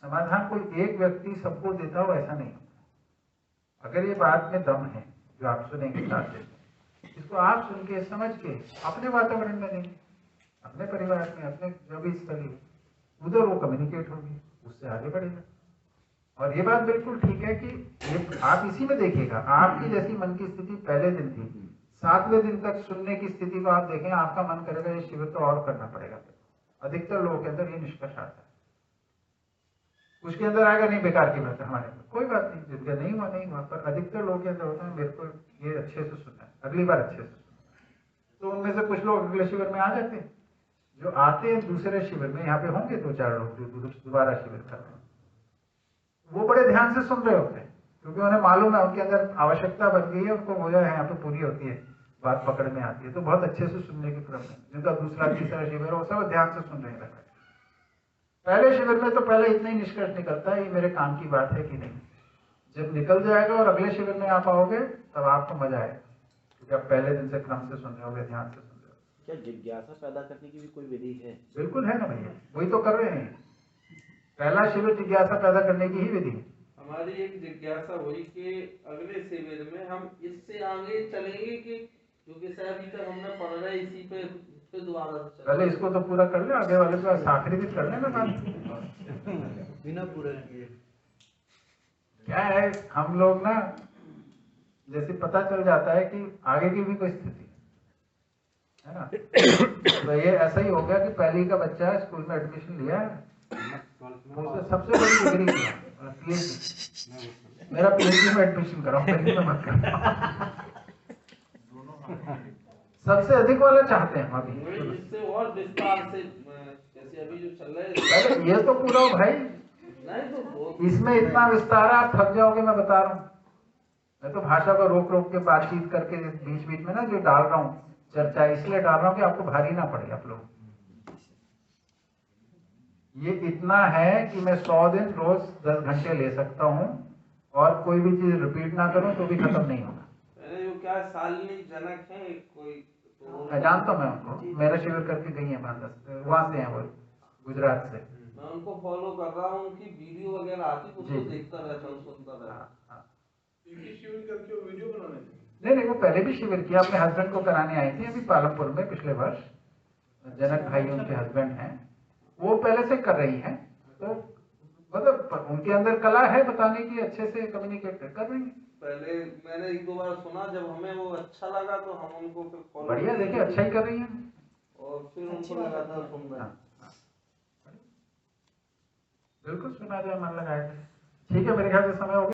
समाधान कोई एक व्यक्ति सबको देता हो ऐसा नहीं होता। अगर ये बात में दम है जो आप सुनेंगे साथ में, इसको आप सुन के समझ के अपने वातावरण में देंगे, अपने परिवार में, अपने जो भी स्थली उधर वो कम्युनिकेट होगी, उससे आगे बढ़ेगा। और ये बात बिल्कुल ठीक है कि ये आप इसी में देखिएगा, आपकी जैसी मन की स्थिति पहले दिन थी, 7वें दिन तक सुनने की स्थिति को आप देखें, आपका मन करेगा ये शिविर तो और करना पड़ेगा। अधिकतर लोगों के अंदर ये निष्कर्ष आता है। उसके अंदर आएगा नहीं बेकार की बात है हमारे में, कोई बात नहीं, जिनका नहीं हुआ नहीं हुआ, पर अधिकतर लोग के अंदर होता है मेरे को ये अच्छे से सुनना है, अगली बार अच्छे से सुनना। तो उनमें से कुछ लोग अगले शिविर में आ जाते हैं, जो आते हैं दूसरे शिविर में, यहाँ पे होंगे 2-4 लोग जो दोबारा शिविर कर रहे हैं, वो बड़े ध्यान से सुन रहे होते हैं, क्योंकि उन्हें मालूम है उनके अंदर आवश्यकता बन गई है, उनको वो है यहाँ पे पूरी होती है, बात पकड़ में आती है, तो बहुत अच्छे से सुनने के क्रम में जिनका दूसरा तीसरा शिविर है वो सब ध्यान से सुन रहे हैं। पहले शिविर में तो पहले इतना ही निष्कर्ष निकलता है ये मेरे काम की बात है कि नहीं, जब निकल जाएगा और अगले शिविर में आप आओगे तब आपको मजा आएगा, क्योंकि आप पहले दिन से क्रम से सुन रहे होगे, ध्यान से सुन रहे हो। क्या जिज्ञासा पैदा करने की भी कोई विधि है? बिल्कुल है ना भैया, वही तो कर रहे हैं, पहला शिविर जिज्ञासा पैदा करने की ही विधि है। हमारी एक जिज्ञासा हुई कि अगले शिविर में हम इससे आगे चलेंगे कि क्योंकि शायद अभी तक हमने पढ़ रहे इसी पे फिर दोबारा पहले इसको तो पूरा कर ले, आगे वाले को आखिरी दिन कर लेना बात। बिना पूरा किए क्या है, हम लोग ना जैसे पता चल जाता है कि आगे की भी कोई स्थिति है ना, तो ये ऐसा ही हो गया कि पहली का बच्चा स्कूल में एडमिशन लिया है, उसने सबसे बड़ी डिग्री किया PhD, मेरा PhD में एडमिशन कराओ, पहली में मत कराओ। सबसे अधिक वाला चाहते हैं हम अभी, इससे और विस्तार से जैसे अभी जो चल रहा है ये तो पूरा हो भाई, नहीं तो इसमें इतना विस्तार है आप थक जाओगे, मैं बता रहा हूँ। मैं तो भाषा को रोक रोक के बातचीत करके बीच बीच में ना जो डाल रहा हूँ चर्चा, इसलिए डाल रहा हूँ कि आपको भारी ना पड़े आप लोग। ये इतना है कि मैं 100 दिन रोज 10 घंटे ले सकता हूँ और कोई भी चीज रिपीट ना करूँ तो भी खत्म नहीं होगा। जो क्या शालिनी जनक है कोई तो मैं जानता हूँ, मैं उनको मेरा शिविर करके गई है वहां से हैं वो, गुजरात से। मैं उनको फॉलो कर रहा हूँ, उनकी वीडियो वगैरह आती है उसको देखता रहता हूँ, सुनता रहता हूँ। शिविर करके और वीडियो बनाने नहीं, वो पहले भी शिविर किया, अपने हस्बैंड को कराने आई थी अभी पालमपुर में पिछले वर्ष, जनक भाई उनके हस्बैंड हैं, वो पहले से कर रही हैं, तो मतलब उनके अंदर कला है बताने की, अच्छे से कम्युनिकेट कर रही हैं। पहले मैंने 1-2 बार सुना, जब हमें वो अच्छा लगा तो हम उनको फिर फॉलो बढ़िया, देखिए अच्छा ही कर रही हैं और फिर उनको लगातार सुन रहे हैं। बिल्कुल सुना जाए, मन लगाए। ठीक है, मेरे ख्याल से समय हो गया।